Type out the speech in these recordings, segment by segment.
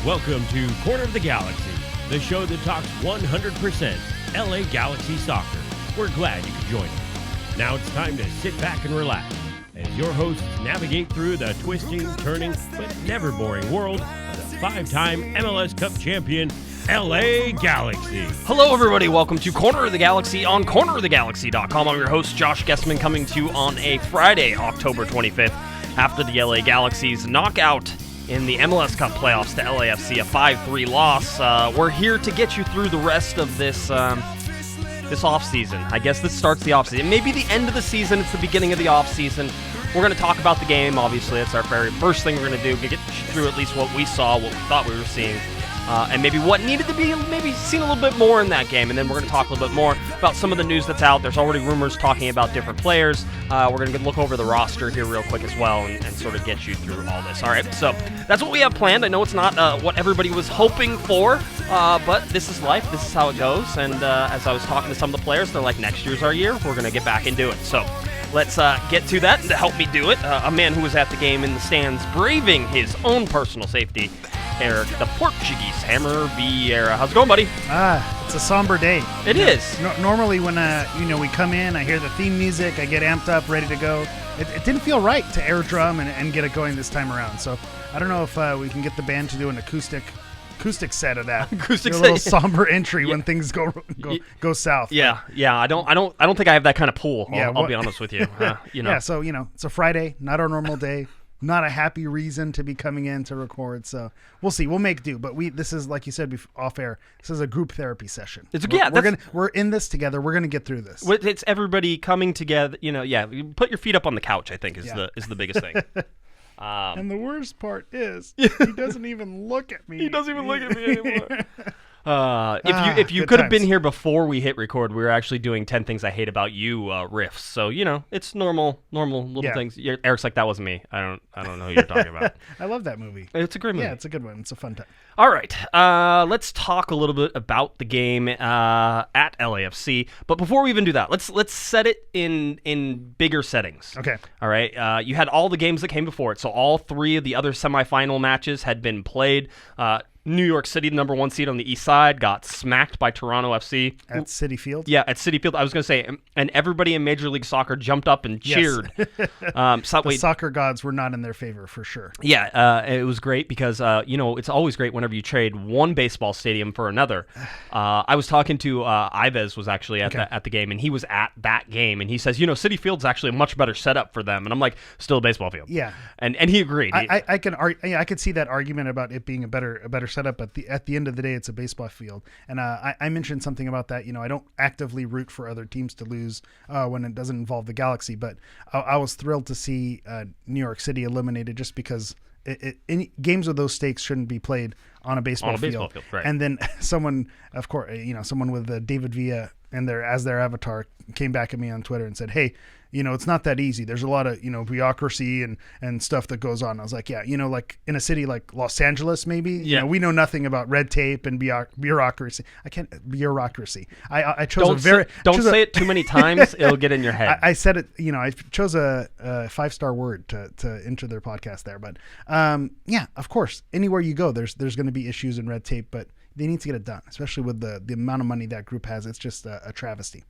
Welcome to Corner of the Galaxy, the show that talks 100% LA Galaxy soccer. We're glad you could join us. Now it's time to sit back and relax as your hosts navigate through the twisting, turning, but never boring world of the five-time MLS Cup champion, LA Galaxy. Hello, everybody. Welcome to Corner of the Galaxy on cornerofthegalaxy.com. I'm your host, Josh Guesman, coming to you on a Friday, October 25th, after the LA Galaxy's knockout in the MLS Cup playoffs to LAFC, a 5-3 loss. We're here to get you through the rest of this offseason. I guess this starts the offseason. Maybe the end of the season. It's the beginning of the offseason. We're going to talk about the game. Obviously, that's our very first thing we're going to do. Get through at least what we saw, what we thought we were seeing, and maybe what needed to be maybe seen a little bit more in that game. And then we're going to talk a little bit more about some of the news that's out. There's already rumors talking about different players. We're going to look over the roster here real quick as well and sort of get you through all this. All right, so that's what we have planned. I know it's not what everybody was hoping for, but this is life. This is how it goes. And as I was talking to some of the players, they're like, next year's our year. We're going to get back and do it. So let's get to that. And to help me do it, a man who was at the game in the stands braving his own personal safety, Eric, the Portuguese Hammer Vieira. How's it going, buddy? It's a somber day. It is. Normally when we come in, I hear the theme music, I get amped up, ready to go. It didn't feel right to air drum and get it going this time around. So I don't know if we can get the band to do an acoustic set of that. A little somber entry when things go south. Yeah. I don't think I have that kind of pull. I'll be honest with you. Yeah. So it's a Friday, not our normal day. Not a happy reason to be coming in to record, so we'll see. We'll make do, but this is, like you said off air, this is a group therapy session. We're in this together. We're gonna get through this. It's everybody coming together. Put your feet up on the couch, I think is the biggest thing. And the worst part is he doesn't even look at me. He doesn't even look at me anymore. If you could have been here before we hit record, we were actually doing 10 Things I Hate About You riffs. So it's normal little things. Eric's like, that wasn't me. I don't know who you're talking about. I love that movie. It's a great movie. Yeah, it's a good one. It's a fun time. All right, let's talk a little bit about the game at LAFC. But before we even do that, let's set it in bigger settings. Okay. All right. You had all the games that came before it, so all three of the other semifinal matches had been played. New York City, the number one seed on the east side, got smacked by Toronto FC. At Citi Field? Yeah, at Citi Field. I was going to say, and everybody in Major League Soccer jumped up and cheered. Yes. The soccer gods were not in their favor, for sure. Yeah, it was great because, it's always great whenever you trade one baseball stadium for another. I was talking to Ives was actually at the game, and he was at that game, and he says, Citi Field's actually a much better setup for them. And I'm like, still a baseball field. Yeah. And he agreed. I could see that argument about it being a better setup, but at the end of the day, it's a baseball field. And I mentioned something about that. I don't actively root for other teams to lose when it doesn't involve the Galaxy, but I was thrilled to see New York City eliminated just because any games of those stakes shouldn't be played on a baseball field. Right. And then someone, of course, someone with David Villa as their avatar came back at me on Twitter and said, hey, it's not that easy. There's a lot of, bureaucracy and stuff that goes on. I was like, yeah, like in a city like Los Angeles, maybe, we know nothing about red tape and bureaucracy. Bureaucracy. I chose Don't say it too many times. It'll get in your head. I said it, I chose a 5-star word to enter their podcast there. But yeah, of course, anywhere you go, there's going to be issues in red tape, but they need to get it done, especially with the amount of money that group has. It's just a travesty.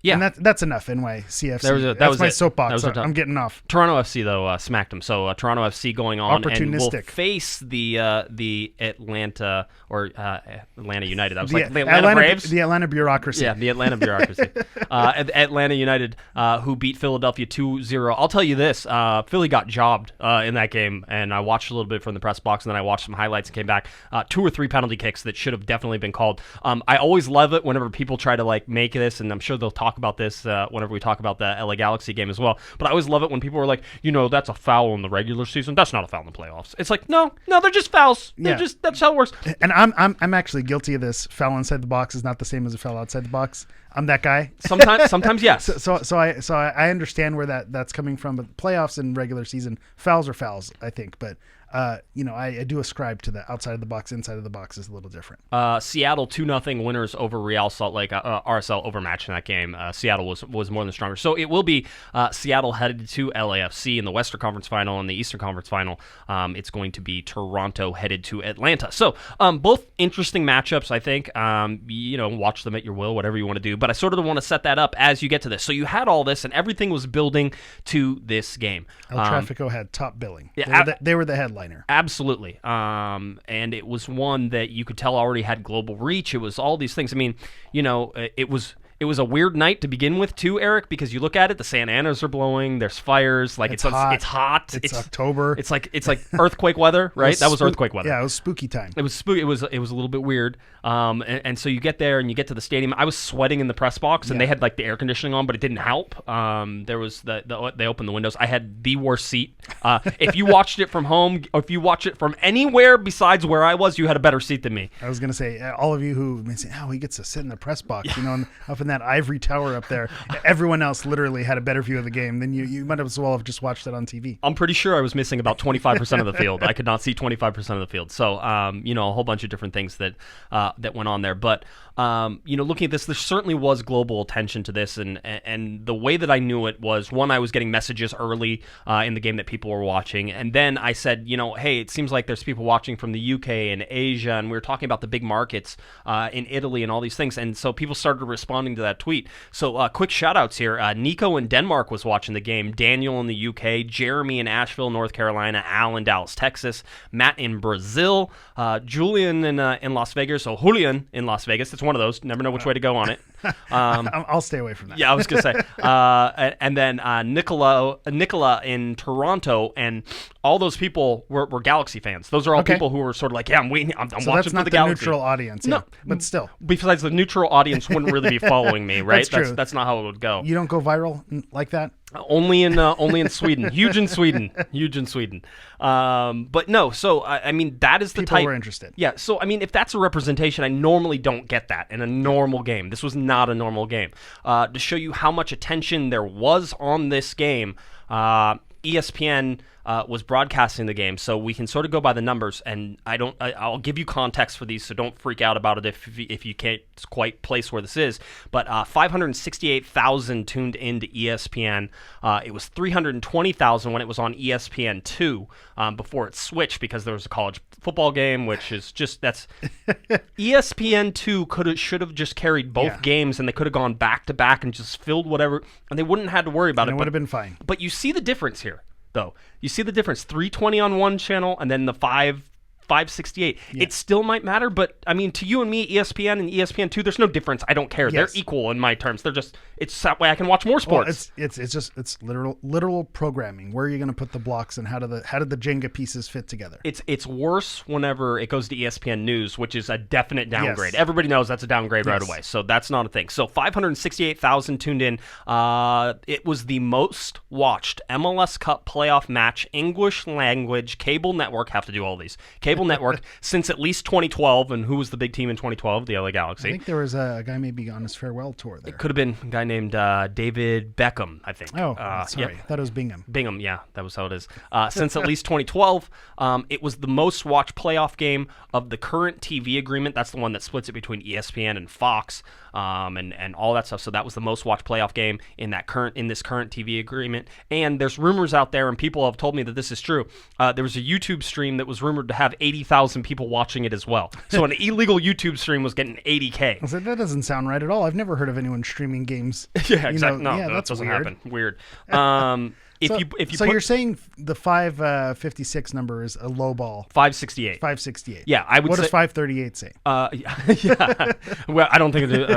Yeah. And that's enough anyway, CFC. That's my soapbox. I'm getting off. Toronto FC, though, smacked them. So Toronto FC going on and will face the Atlanta Atlanta United. I was like, the Atlanta Braves? The Atlanta bureaucracy. Yeah, the Atlanta bureaucracy. Atlanta United, who beat Philadelphia 2-0. I'll tell you this, Philly got jobbed in that game, and I watched a little bit from the press box, and then I watched some highlights and came back. 2 or 3 penalty kicks that should have definitely been called. I always love it whenever people try to make this, and I'm sure they'll talk about this whenever we talk about the LA Galaxy game as well. But I always love it when people are like, that's a foul in the regular season. That's not a foul in the playoffs. It's like, no, they're just fouls. That's how it works. And I'm actually guilty of this. Foul inside the box is not the same as a foul outside the box. I'm that guy. Sometimes yes. So I understand where that's coming from. But playoffs and regular season, fouls are fouls, I think. But I do ascribe to the outside of the box, inside of the box is a little different. Seattle 2-0 winners over Real Salt Lake. RSL overmatched in that game. Seattle was more than stronger. So it will be Seattle headed to LAFC in the Western Conference Final. And the Eastern Conference Final, it's going to be Toronto headed to Atlanta. So both interesting matchups, I think. Watch them at your will, whatever you want to do. But I sort of want to set that up as you get to this. So you had all this, and everything was building to this game. El Tráfico had top billing. Yeah, they were the headliner. Absolutely. And it was one that you could tell already had global reach. It was all these things. I mean, it was a weird night to begin with too, Eric, because you look at it, the Santa Anas are blowing, there's fires, like it's hot. It's October. It's like earthquake weather, right? That was earthquake weather. Yeah, it was spooky time. It was spooky. It was a little bit weird. And so you get there and you get to the stadium. I was sweating in the press box, and they had like the air conditioning on, but it didn't help. There was they opened the windows. I had the worst seat. If you watched it from home, or if you watched it from anywhere besides where I was, you had a better seat than me. I was gonna say, all of you who may say, he gets to sit in the press box, up in that ivory tower up there. Everyone else literally had a better view of the game than you. You might as well have just watched it on TV. I'm pretty sure I was missing about 25% of the field. I could not see 25% of the field. So, a whole bunch of different things that went on there. But, looking at this, there certainly was global attention to this. And the way that I knew it was, one, I was getting messages early in the game that people were watching. And then I said, hey, it seems like there's people watching from the UK and Asia. And we were talking about the big markets in Italy and all these things. And so people started responding to that tweet. So quick shout outs here. Nico in Denmark was watching the game. Daniel in the UK. Jeremy in Asheville, North Carolina. Al in Dallas, Texas. Matt in Brazil. Julian in Las Vegas. So Julian in Las Vegas. It's one of those. Never know which way to go on it. I'll stay away from that. Yeah, I was going to say. And then Nicola in Toronto. And all those people were Galaxy fans. Those are all people who were sort of like, I'm waiting. I'm watching that's for not the the Galaxy. Neutral audience. No, yeah, but still. Besides, the neutral audience wouldn't really be following me, right? That's true. That's not how it would go. You don't go viral like that? Only in Sweden. Huge in Sweden. But no, so I mean that is the People type. were interested. Yeah. So I mean, if that's a representation, I normally don't get that in a normal game. This was not a normal game. To show you how much attention there was on this game, ESPN was broadcasting the game, so we can sort of go by the numbers. And I'll give you context for these, so don't freak out about it if you can't quite place where this is. But 568,000 tuned into ESPN. It was 320,000 when it was on ESPN2 before it switched because there was a college football game, which is that's ESPN2 should have just carried both games, and they could have gone back to back and just filled whatever, and they wouldn't have had to worry about it. It would have been fine. But you see the difference here, though. You see the difference. 320 on one channel, and then the 568. Yeah. It still might matter, but I mean, to you and me, ESPN and ESPN2, there's no difference. I don't care. Yes. They're equal in my terms. It's that way I can watch more sports. Well, it's literal programming. Where are you going to put the blocks, and how did the Jenga pieces fit together? It's worse whenever it goes to ESPN News, which is a definite downgrade. Yes. Everybody knows that's a downgrade right away, so that's not a thing. So 568,000 tuned in. It was the most watched MLS Cup playoff match, English language, cable network, have to do all these, cable network, since at least 2012. And who was the big team in 2012? The LA Galaxy. I think there was a guy maybe on his farewell tour there. It could have been a guy named David Beckham, I think. Oh, sorry. I thought it was Bingham. Bingham, yeah, that was how it is. Since at least 2012, it was the most watched playoff game of the current TV agreement. That's the one that splits it between ESPN and Fox, and all that stuff. So that was the most watched playoff game in this current TV agreement. And there's rumors out there, and people have told me that this is true. There was a YouTube stream that was rumored to have 80,000 people watching it as well. So an illegal YouTube stream was getting 80K. I said, that doesn't sound right at all. I've never heard of anyone streaming games. Yeah, exactly. No, that doesn't happen. Weird. So you're saying the 556 number is a low ball? 568. 568. Yeah, I would. What say, does 538 say? Yeah. Well, I don't think it.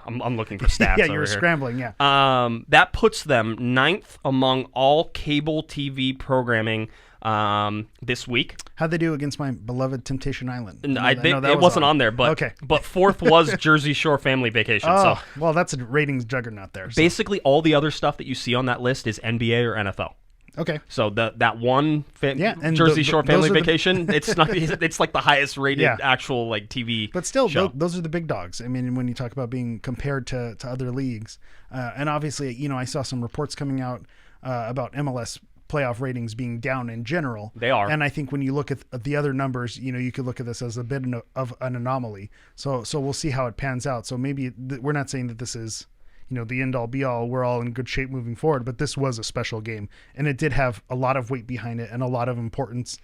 I'm looking for stats. Yeah, over you're here. scrambling. Yeah. That puts them 9th among all cable TV programming this week. How'd they do against my beloved Temptation Island? It wasn't on there, but okay. But 4th was Jersey Shore Family Vacation. Oh, so well, that's a ratings juggernaut there. So. Basically, all the other stuff that you see on that list is NBA or NFL. Okay. So that one and Jersey Shore Family Vacation, it's not. It's like the highest rated actual like TV. But still, show. Those are the big dogs. I mean, when you talk about being compared to other leagues, and obviously, I saw some reports coming out about MLS playoff ratings being down in general. They are. And I think when you look at the other numbers, you could look at this as a bit of an anomaly. So we'll see how it pans out. So maybe we're not saying that this is, the end all be all. We're all in good shape moving forward, but this was a special game, and it did have a lot of weight behind it and a lot of importance.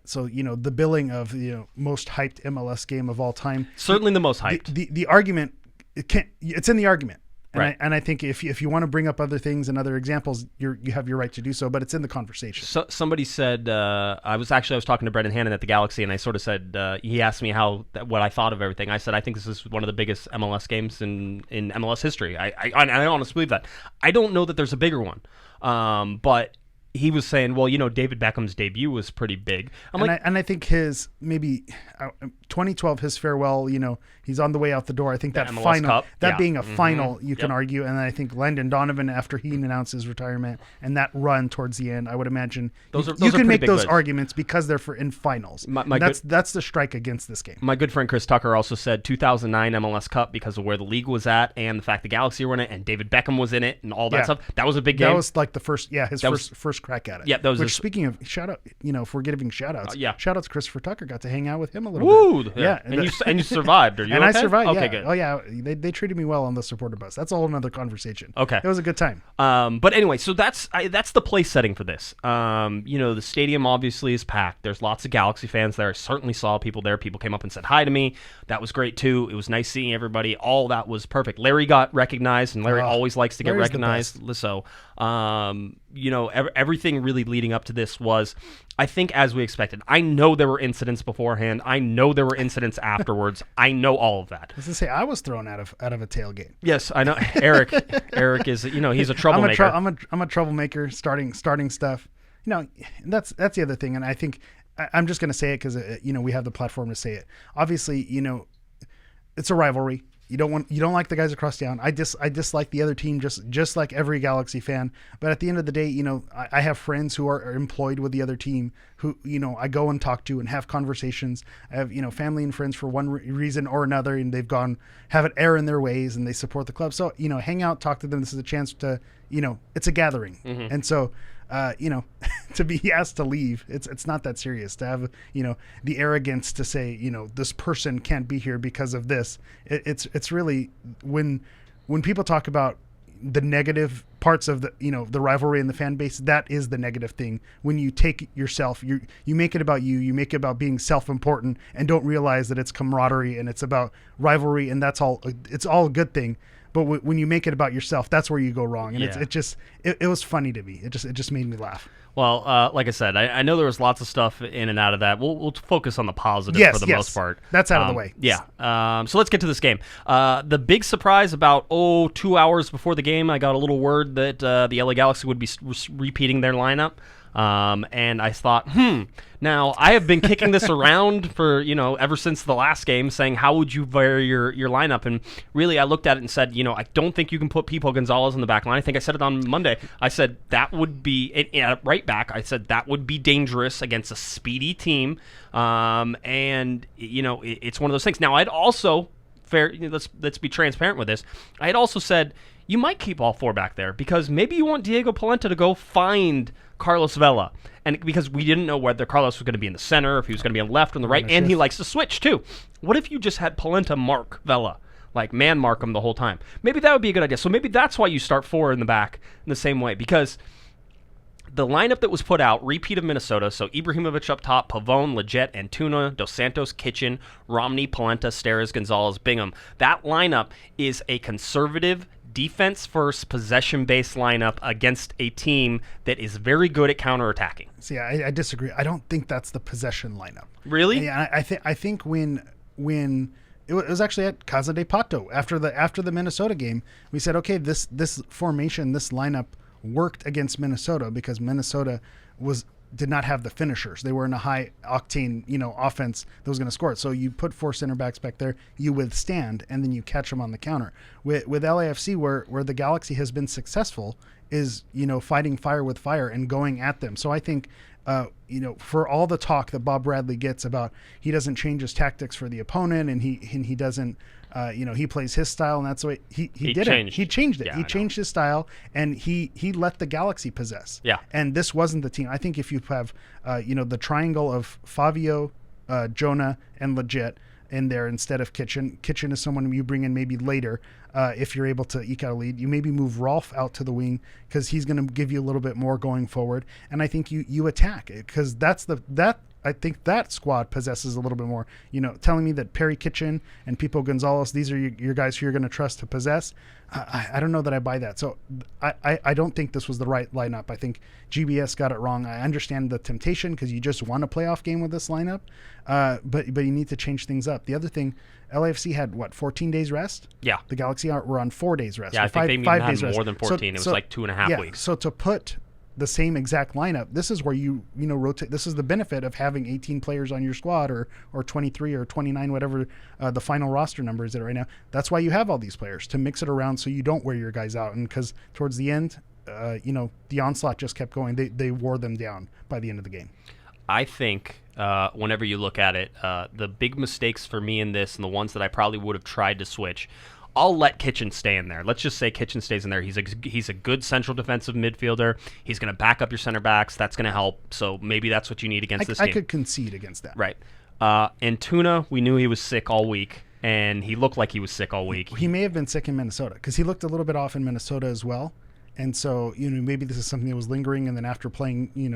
So the billing of most hyped MLS game of all time, certainly the most hyped. The argument, it's in the argument. Right. And I think if you want to bring up other things and other examples, you have your right to do so, but it's in the conversation. So somebody said, I was talking to Brendan Hannon at the Galaxy, and I sort of said, he asked me what I thought of everything. I said, I think this is one of the biggest MLS games in MLS history. I honestly believe that. I don't know that there's a bigger one, but he was saying, well, David Beckham's debut was pretty big. I think his maybe 2012, his farewell, he's on the way out the door. I think that MLS final, Cup. that being a final, you can argue. And then I think Landon Donovan, after he announced his retirement and that run towards the end, I would imagine you can make those arguments because they're in finals. That's the strike against this game. My good friend Chris Tucker also said 2009 MLS Cup because of where the league was at and the fact the Galaxy were in it and David Beckham was in it and all that stuff. That was a big game. That was like the first, first crack at it. Yeah, that was. Speaking of shout out, if we're giving shout outs, shout out to Christopher Tucker. Got to hang out with him a little bit. Yeah. And you survived. Are you and okay? I survived. Okay, yeah. good. Oh yeah, they treated me well on the supporter bus. That's a whole another conversation. Okay, it was a good time. But anyway, so that's the place setting for this. The stadium obviously is packed. There's lots of Galaxy fans there. I certainly saw people there. People came up and said hi to me. That was great too. It was nice seeing everybody. All that was perfect. Larry got recognized, and Larry always likes to get recognized. So, everything really leading up to this was, I think, as we expected. I know there were incidents beforehand. I know there were incidents afterwards. I know all of that. I was gonna say I was thrown out of a tailgate. Yes, I know. Eric is he's a troublemaker. I'm a troublemaker. Starting stuff. That's the other thing, and I think I'm just gonna say it because we have the platform to say it. Obviously, it's a rivalry. You don't like the guys across town. I dislike the other team just like every Galaxy fan. But at the end of the day, I have friends who are employed with the other team who, I go and talk to and have conversations. I have, family and friends for one reason or another, and they've have it err in their ways and they support the club. So, hang out, talk to them. This is a chance to, it's a gathering. Mm-hmm. And so, to be asked to leave, it's not that serious. To have, the arrogance to say, this person can't be here because of this. It's really when people talk about the negative parts of the rivalry and the fan base, that is the negative thing. When you take yourself, you make it about you make it about being self-important and don't realize that it's camaraderie and it's about rivalry, and it's all a good thing. But when you make it about yourself, that's where you go wrong. And it was funny to me. It just made me laugh. Well, like I said, I know there was lots of stuff in and out of that. We'll focus on the positive for the most part. That's out of the way. Yeah. So let's get to this game. The big surprise about 2 hours before the game, I got a little word that the LA Galaxy would be repeating their lineup. And I thought, now I have been kicking this around for, ever since the last game, saying, how would you vary your lineup? And really, I looked at it and said, I don't think you can put Pipo Gonzalez in the back line. I think I said it on Monday. I said that would be, right back, I said that would be dangerous against a speedy team. And, it's one of those things. Now, I'd also, let's be transparent with this, I had also said, you might keep all four back there because maybe you want Diego Polenta to go find Carlos Vela. And because we didn't know whether Carlos was going to be in the center, if he was going to be on the left or on the right, and he likes to switch too. What if you just had Polenta mark Vela, like man mark him the whole time? Maybe that would be a good idea. So maybe that's why you start four in the back in the same way, because the lineup that was put out, repeat of Minnesota, so Ibrahimovic up top, Pavone, Leggett, Antuna, Dos Santos, Kitchen, Romney, Polenta, Steres, Gonzalez, Bingham. That lineup is a conservative, defense-first, possession-based lineup against a team that is very good at counterattacking. See, I disagree. I don't think that's the possession lineup. Really? Yeah, I think when it was actually at Casa de Pato after the Minnesota game, we said, okay, this formation, this lineup worked against Minnesota because Minnesota did not have the finishers. They were in a high octane, offense that was going to score it. So you put four center backs back there, you withstand, and then you catch them on the counter. With LAFC, where the Galaxy has been successful, is fighting fire with fire and going at them. So I think for all the talk that Bob Bradley gets about he doesn't change his tactics for the opponent and he doesn't, he plays his style, and that's the way he didn't. He changed it. Yeah, he changed his style, and he let the Galaxy possess. Yeah. And this wasn't the team. I think if you have, the triangle of Fabio, Jonah, and Legit in there instead of Kitchen. Kitchen is someone you bring in maybe later if you're able to eke out a lead. You maybe move Rolf out to the wing because he's going to give you a little bit more going forward. And I think you attack it because I think that squad possesses a little bit more. Telling me that Perry Kitchen and Pipo Gonzalez, these are your guys who you're going to trust to possess. I don't know that I buy that. So I don't think this was the right lineup. I think GBS got it wrong. I understand the temptation because you just won a playoff game with this lineup, but you need to change things up. The other thing, LAFC had 14 days rest? Yeah. The Galaxy were on 4 days rest. Yeah, I think they even had more than 14. It was like 2.5 weeks. So to put the same exact lineup, this is where you rotate. This is the benefit of having 18 players on your squad or 23 or 29, whatever the final roster number is at right now. That's why you have all these players, to mix it around so you don't wear your guys out. And because towards the end, the onslaught just kept going. They wore them down by the end of the game. I think whenever you look at it, the big mistakes for me in this and the ones that I probably would have tried to switch, I'll let Kitchen stay in there. Let's just say Kitchen stays in there. He's a good central defensive midfielder. He's going to back up your center backs. That's going to help. So maybe that's what you need against this game. I could concede against that. Right. Antuna, we knew he was sick all week, and he looked like he was sick all week. He may have been sick in Minnesota because he looked a little bit off in Minnesota as well. And so, maybe this is something that was lingering, and then after playing, he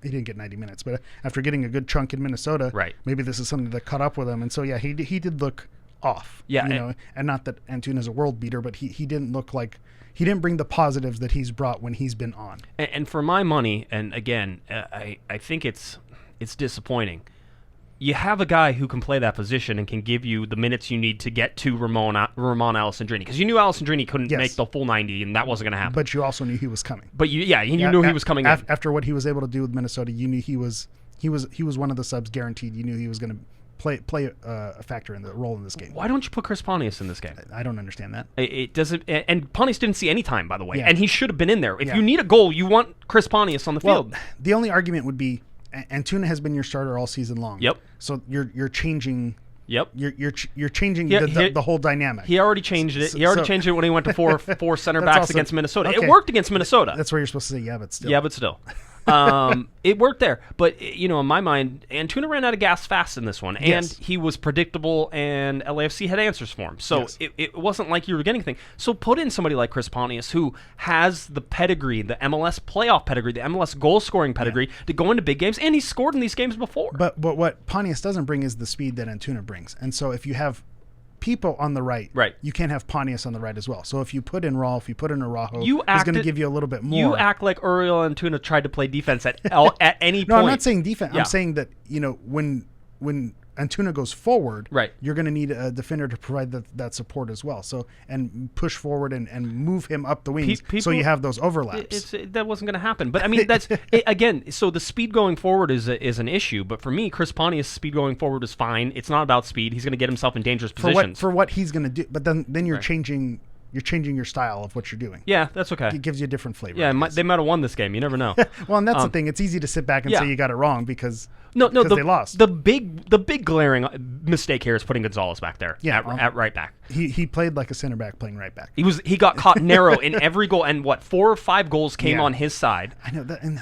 didn't get 90 minutes, but after getting a good chunk in Minnesota, right, maybe this is something that caught up with him. And so, yeah, he did look off. Yeah, and not that Antuna's a world beater, but he didn't look like he didn't bring the positives that he's brought when he's been on. And for my money, and again, I think it's disappointing. You have a guy who can play that position and can give you the minutes you need to get to Ramon Alessandrini, because you knew Alessandrini couldn't make the full 90, and that wasn't going to happen. But you also knew he was coming. But you knew he was coming after what he was able to do with Minnesota. You knew he was one of the subs guaranteed. You knew he was going to play a factor in the role in this game. Why don't you put Chris Pontius in this game? I don't understand that. It doesn't, and Pontius didn't see any time, by the way, yeah. and he should have been in there. If you need a goal, you want Chris Pontius on the field. The only argument would be Antuna has been your starter all season long. Yep. So you're changing. Yep. You're changing the whole dynamic. He already changed it. He already changed it when he went to four center backs against Minnesota. Okay. It worked against Minnesota. That's where you're supposed to say yeah, but still. Yeah, but still. It worked there. But, in my mind, Antuna ran out of gas fast in this one. And he was predictable, and LAFC had answers for him. So it wasn't like you were getting anything. So put in somebody like Chris Pontius, who has the pedigree, the MLS playoff pedigree, the MLS goal-scoring pedigree to go into big games, and he's scored in these games before. But what Pontius doesn't bring is the speed that Antuna brings. And so if you have people on the right, you can't have Pontius on the right as well. So if you put in Rolf, you put in Araujo, he's going to give you a little bit more. You act like Uriel Antuna tried to play defense at any point. No, I'm not saying defense. Yeah. I'm saying that, when Antuna goes forward, you're going to need a defender to provide that support as well. So, and push forward and move him up the wings so you have those overlaps. That wasn't going to happen. But I mean, that's again. So the speed going forward is an issue. But for me, Chris Pontius' speed going forward is fine. It's not about speed. He's going to get himself in dangerous positions for what he's going to do. But then you're changing. You're changing your style of what you're doing. Yeah, that's okay. It gives you a different flavor. Yeah, they might have won this game. You never know. Well, and that's the thing. It's easy to sit back and say you got it wrong because they lost. The big glaring mistake here is putting Gonzalez back there at right back. He played like a center back playing right back. He got caught narrow in every goal, and 4 or 5 goals came on his side. I know that, and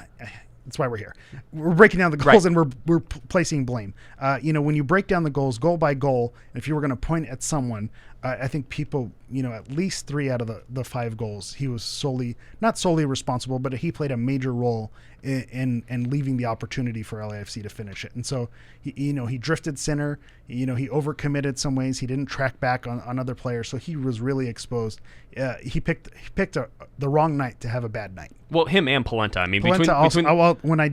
that's why we're here. We're breaking down the goals and we're placing blame. When you break down the goals goal by goal, if you were going to point at someone, I think people, at least 3 out of the 5 goals, he was not solely responsible, but he played a major role in leaving the opportunity for LAFC to finish it. And so, he drifted center, he overcommitted some ways. He didn't track back on other players. So he was really exposed. He picked the wrong night to have a bad night. Well, him and Polenta. I mean, when I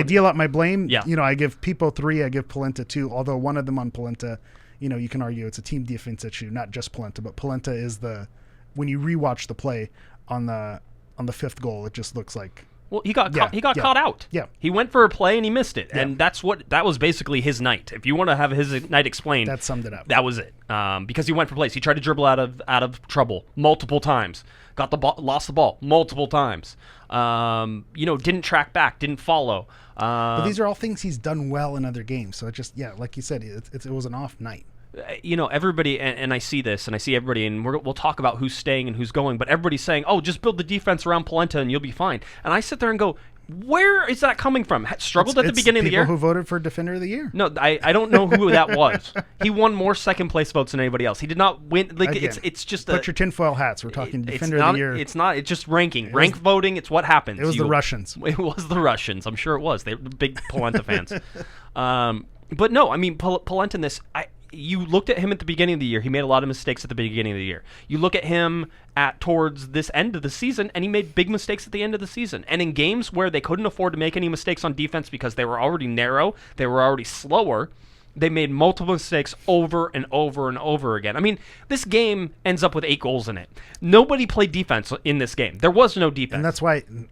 deal out my blame, I give Pipo 3, I give Polenta 2, although one of them on Polenta, you can argue it's a team defense issue, not just Polenta, but Polenta is when you rewatch the play on the 5th goal, it just looks like Well, he got caught out. Yeah. He went for a play and he missed it, Yeah. and that was basically his night. If you want to have his night explained, That summed it up. That was it. Because he went for plays. He tried to dribble out of trouble multiple times. Got the ball, lost the ball multiple times. Didn't track back, didn't follow. But these are all things he's done well in other games. So it just, like you said, it was an off night. Everybody, and I see this, and I see everybody, and we'll talk about who's staying and who's going, but everybody's saying, oh, just build the defense around Polenta and you'll be fine. And I sit there and go, where is that coming from? Struggled at the beginning of the year? People who voted for Defender of the Year. No, I don't know who that was. He won more second-place votes than anybody else. He did not win. Like, Again, it's just put your tinfoil hats. We're talking Defender of the Year. It's not. It's just ranking. Rank voting. It's what happens. It was the Russians. It was the Russians. I'm sure it was. They're big Polenta fans. But no, I mean, Polenta in this, you looked at him at the beginning of the year. He made a lot of mistakes at the beginning of the year. You look at him towards this end of the season, and he made big mistakes at the end of the season. And in games where they couldn't afford to make any mistakes on defense because they were already narrow, they were already slower, they made multiple mistakes over and over and over again. I mean, this game ends up with 8 goals in it. Nobody played defense in this game. There was no defense.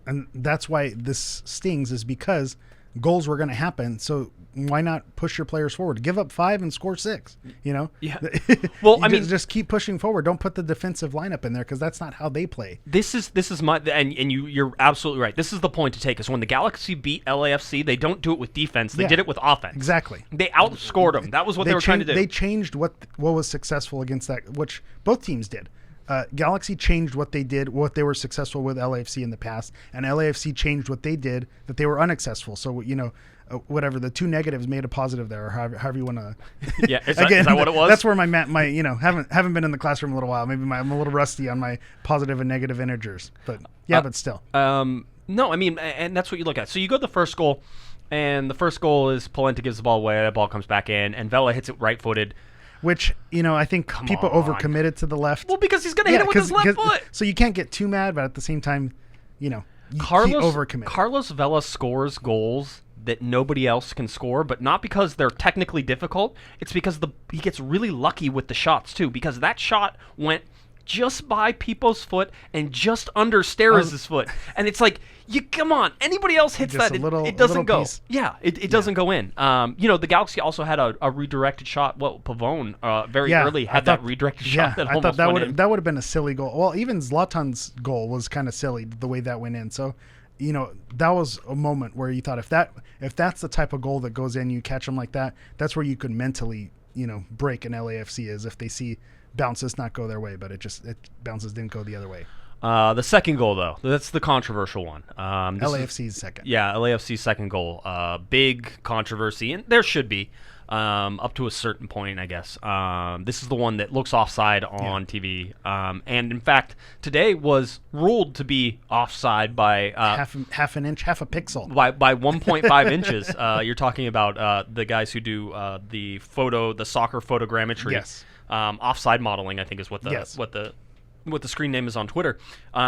And that's why this stings, is because goals were going to happen. So why not push your players forward? Give up 5 and score 6. Yeah. Well, just keep pushing forward. Don't put the defensive lineup in there, because that's not how they play. This is my and you're absolutely right. This is the point to take. Is when the Galaxy beat LAFC, they don't do it with defense. They did it with offense. Exactly. They outscored them. That was what they were trying to do. They changed what was successful against that, which both teams did. Galaxy changed what they did, what they were successful with LAFC in the past, and LAFC changed what they did that they were unsuccessful. So whatever, the 2 negatives made a positive there, or however you want to. Yeah, is that what it was? That's where my haven't been in the classroom in a little while. Maybe I'm a little rusty on my positive and negative integers, but but still. No, I mean, and that's what you look at. So you go to the first goal, and the first goal is Polenta gives the ball away, the ball comes back in, and Vela hits it right-footed. Which, I think people overcommitted to the left. Well, because he's going to hit it with his left foot. So you can't get too mad, but at the same time, he overcommitted. Carlos Vela scores goals that nobody else can score, but not because they're technically difficult. It's because he gets really lucky with the shots, too, because that shot went just by Pipo's foot and just under Steres' foot. And it's like, come on, anybody else hits that, it doesn't go. Piece. Yeah, it doesn't go in. The Galaxy also had a redirected shot. Well, Pavone very early had that redirected shot that almost went in. That would have been a silly goal. Well, even Zlatan's goal was kind of silly the way that went in. So, that was a moment where you thought, if that's the type of goal that goes in, you catch them like that, that's where you could mentally, break an LAFC, is if they see bounces not go their way, but bounces didn't go the other way. The second goal, though, that's the controversial one. LAFC's second. Yeah, LAFC's second goal. Big controversy, and there should be, up to a certain point, I guess. This is the one that looks offside on TV. And, in fact, today was ruled to be offside by... half an inch, half a pixel. By 1.5 inches. You're talking about the guys who do the soccer photogrammetry. Yes. Offside modeling, I think, is what the screen name is on Twitter.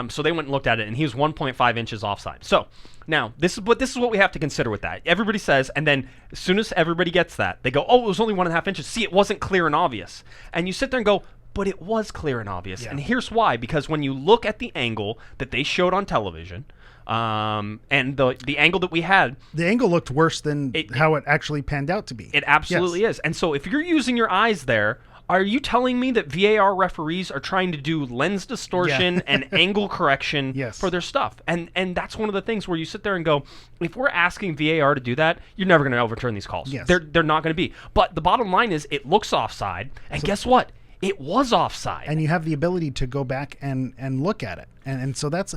So they went and looked at it, and he was 1.5 inches offside. So now this is what we have to consider with that. Everybody says, and then as soon as everybody gets that, they go, "Oh, it was only 1.5 inches. See, it wasn't clear and obvious." And you sit there and go, "But it was clear and obvious." Yeah. And here's why: because when you look at the angle that they showed on television. And the angle that we had, the angle looked worse than how it actually panned out to be. It absolutely is. And so if you're using your eyes there, are you telling me that VAR referees are trying to do lens distortion and angle correction for their stuff? And that's one of the things where you sit there and go, if we're asking VAR to do that, you're never going to overturn these calls. Yes. They're not going to be. But the bottom line is, it looks offside, and guess what? It was offside. And you have the ability to go back and look at it. And so that's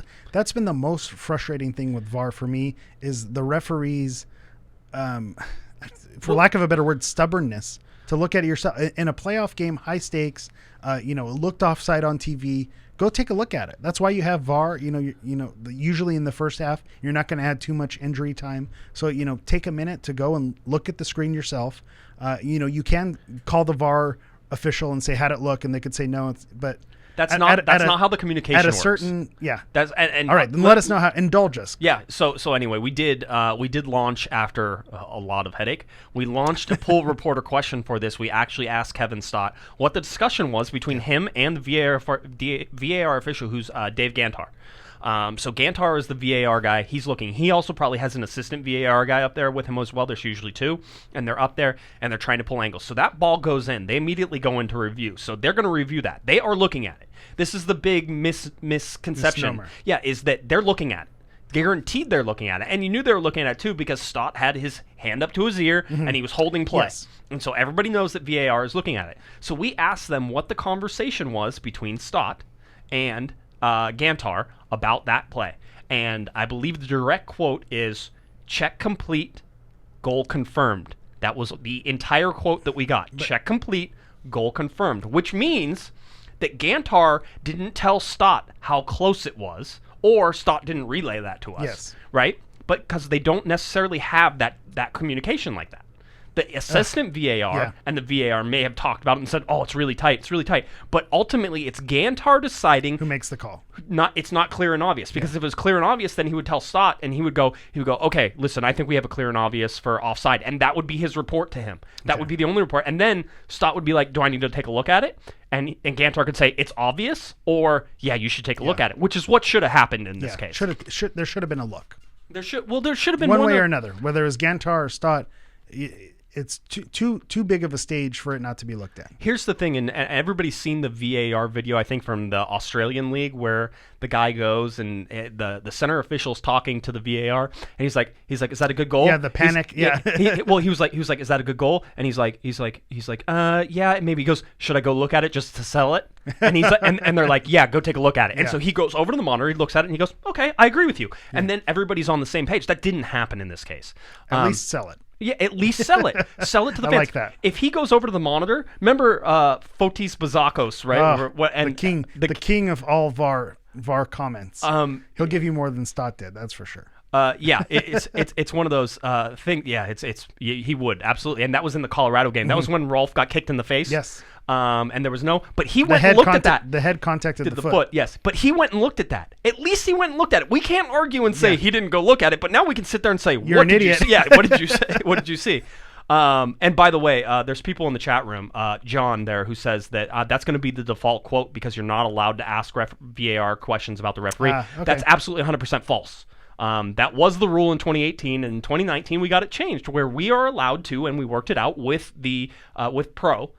been the most frustrating thing with VAR for me, is the referees, for lack of a better word, stubbornness to look at it yourself. In a playoff game, high stakes, it looked offside on TV. Go take a look at it. That's why you have VAR. Usually in the first half, you're not going to add too much injury time. So, take a minute to go and look at the screen yourself. You can call the VAR official and say, how'd it look? And they could say no, but that's not how the communication works. At a certain, That's all right. Then let us know how. Indulge us. Yeah. So anyway, we did launch after a lot of headache. We launched a poll reporter question for this. We actually asked Kevin Stott what the discussion was between him and the VAR official, who's Dave Gantar. So Gantar is the VAR guy. He's looking. He also probably has an assistant VAR guy up there with him as well. There's usually two, and they're up there, and they're trying to pull angles. So that ball goes in. They immediately go into review. So they're going to review that. They are looking at it. This is the big misconception. Misnomer. Yeah, is that they're looking at it. Guaranteed they're looking at it. And you knew they were looking at it, too, because Stott had his hand up to his ear, and he was holding play. Yes. And so everybody knows that VAR is looking at it. So we asked them what the conversation was between Stott and Gantar about that play. And I believe the direct quote is, check complete, goal confirmed. That was the entire quote that we got. Check complete, goal confirmed. Which means that Gantar didn't tell Stott how close it was, or Stott didn't relay that to us. Yes. Right? But because they don't necessarily have that communication like that. The assistant VAR and the VAR may have talked about it and said, "Oh, it's really tight. But ultimately, it's Gantar deciding Who makes the call? It's not clear and obvious, because if it was clear and obvious, then he would tell Stott, and he would go, okay, listen, I think we have a clear and obvious for offside, and that would be his report to him. That would be the only report, and then Stott would be like, do I need to take a look at it? And Gantar could say it's obvious, or yeah, you should take a look at it, which is what should have happened in this case. There should have been a look. There should have been one way or another, whether it was Gantar or Stott. It's too big of a stage for it not to be looked at. Here's the thing, and everybody's seen the VAR video, I think, from the Australian League, where the guy goes and the center official's talking to the VAR, and he's like, is that a good goal? Yeah, the panic. He was like, is that a good goal? And he's like, yeah, maybe. He goes, should I go look at it just to sell it? And he's like, and they're like, yeah, go take a look at it. And so he goes over to the monitor, he looks at it, and he goes, okay, I agree with you. And then everybody's on the same page. That didn't happen in this case. At least sell it. Yeah, at least sell it. Sell it to the fans. I like that. If he goes over to the monitor, remember Fotis Bazakos, right? The king of all VAR comments. He'll give you more than Stott did, that's for sure. It's one of those things. Yeah, he would absolutely, and that was in the Colorado game. That was when Rolf got kicked in the face. Yes. And there was but he went and looked at that. The head contacted the foot. Yes, but he went and looked at that. At least he went and looked at it. We can't argue and say he didn't go look at it, but now we can sit there and say, You're an idiot. You see? Yeah, what did you say? What did you see? And by the way, there's people in the chat room, John there, who says that that's going to be the default quote because you're not allowed to ask VAR questions about the referee. Okay. That's absolutely 100% false. That was the rule in 2018, and in 2019 we got it changed where we are allowed to, and we worked it out with the with Pro.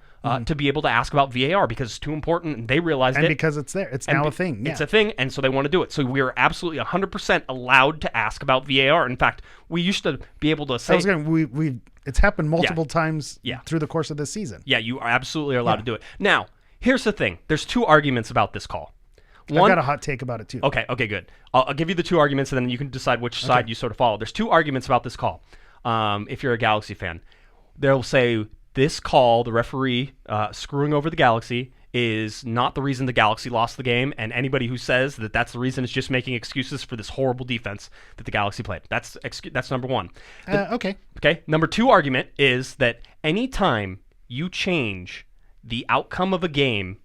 To be able to ask about VAR because it's too important, and they realized it. And because it's there. It's now a thing. Yeah. It's a thing, and so they want to do it. So we are absolutely 100% allowed to ask about VAR. In fact, we used to be able to say... It's happened multiple times through the course of this season. Yeah, you are absolutely allowed to do it. Now, here's the thing. There's two arguments about this call. I've got a hot take about it, too. Okay, good. I'll give you the two arguments, and then you can decide which side you sort of follow. There's two arguments about this call. If you're a Galaxy fan, they'll say... This call, the referee screwing over the Galaxy, is not the reason the Galaxy lost the game, and anybody who says that that's the reason is just making excuses for this horrible defense that the Galaxy played. That's number one. Okay. Number two argument is that anytime you change the outcome of a game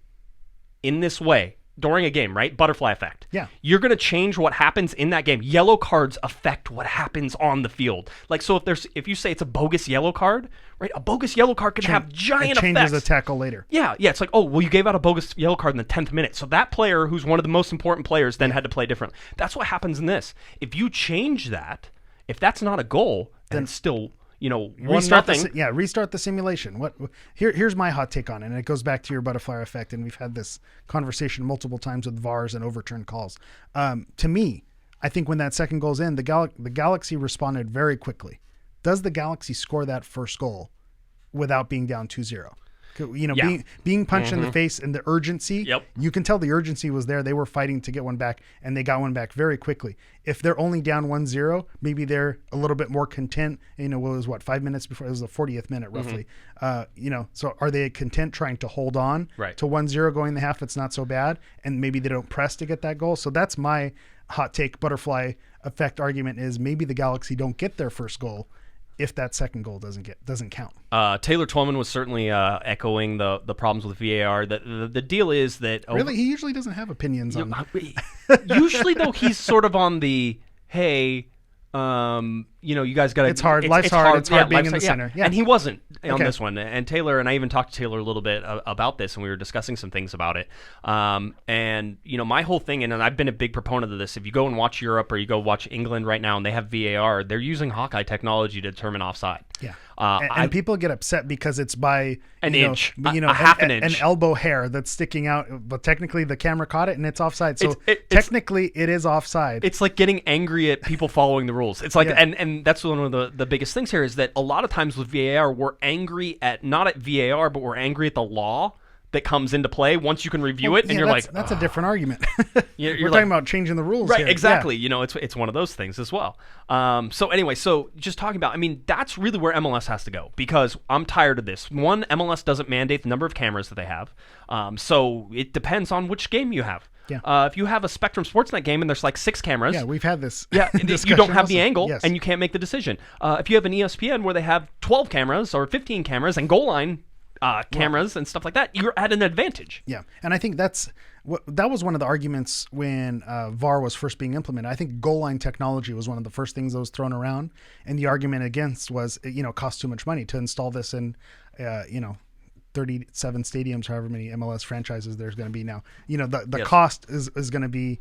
in this way, during a game, right? Butterfly effect. Yeah. You're going to change what happens in that game. Yellow cards affect what happens on the field. Like, so if you say it's a bogus yellow card, right? A bogus yellow card can have giant effects. It changes the tackle later. Yeah. It's like, oh, well, you gave out a bogus yellow card in the 10th minute. So that player, who's one of the most important players, then had to play differently. That's what happens in this. If you change that, if that's not a goal, then it's still... restart the simulation. Here's my hot take on it, and it goes back to your butterfly effect, and we've had this conversation multiple times with VARs and overturned calls. To me, I think when that second goal's in, the Galaxy responded very quickly. Does the Galaxy score that first goal without being down 2-0? Being punched in the face and the urgency, you can tell the urgency was there. They were fighting to get one back, and they got one back very quickly. If they're only down 1-0, maybe they're a little bit more content. It was 5 minutes before? It was the 40th minute, roughly. So are they content trying to hold on to 1-0 going the half? It's not so bad, and maybe they don't press to get that goal. So that's my hot take butterfly effect argument is maybe the Galaxy don't get their first goal if that second goal doesn't count. Taylor Twellman was certainly echoing the problems with VAR. The deal is that... Really? He usually doesn't have opinions on... Usually, though, he's sort of on the, hey, You guys got to. It's hard. Life's hard. It's hard being in the center. Yeah. And he wasn't on this one. And Taylor, and I even talked to Taylor a little bit about this, and we were discussing some things about it. And my whole thing, and I've been a big proponent of this. If you go and watch Europe or you go watch England right now, and they have VAR, they're using Hawkeye technology to determine offside. Yeah. And people get upset because it's by an inch, a half an inch, an elbow hair that's sticking out. But technically, the camera caught it, and it's offside. So technically, it is offside. It's like getting angry at people following the rules. It's like, and that's one of the biggest things here is that a lot of times with VAR, we're angry not at VAR, but we're angry at the law that comes into play once you can review it, and you're like, that's a different argument. You're we're talking about changing the rules, right? here. Exactly. Yeah. It's one of those things as well. So anyway, just talking about, that's really where MLS has to go, because I'm tired of this. One, MLS doesn't mandate the number of cameras that they have, so it depends on which game you have. Yeah. If you have a Spectrum Sportsnet game and there's like 6 cameras, yeah, we've had this. Yeah, you don't have the angle, yes. and you can't make the decision. If you have an ESPN where they have 12 cameras or 15 cameras and goal line cameras and stuff like that, you're at an advantage. Yeah, and I think that was one of the arguments when VAR was first being implemented. I think goal line technology was one of the first things that was thrown around, and the argument against was, it costs too much money to install this in, 37 stadiums, however many MLS franchises there's going to be now. The cost is going to be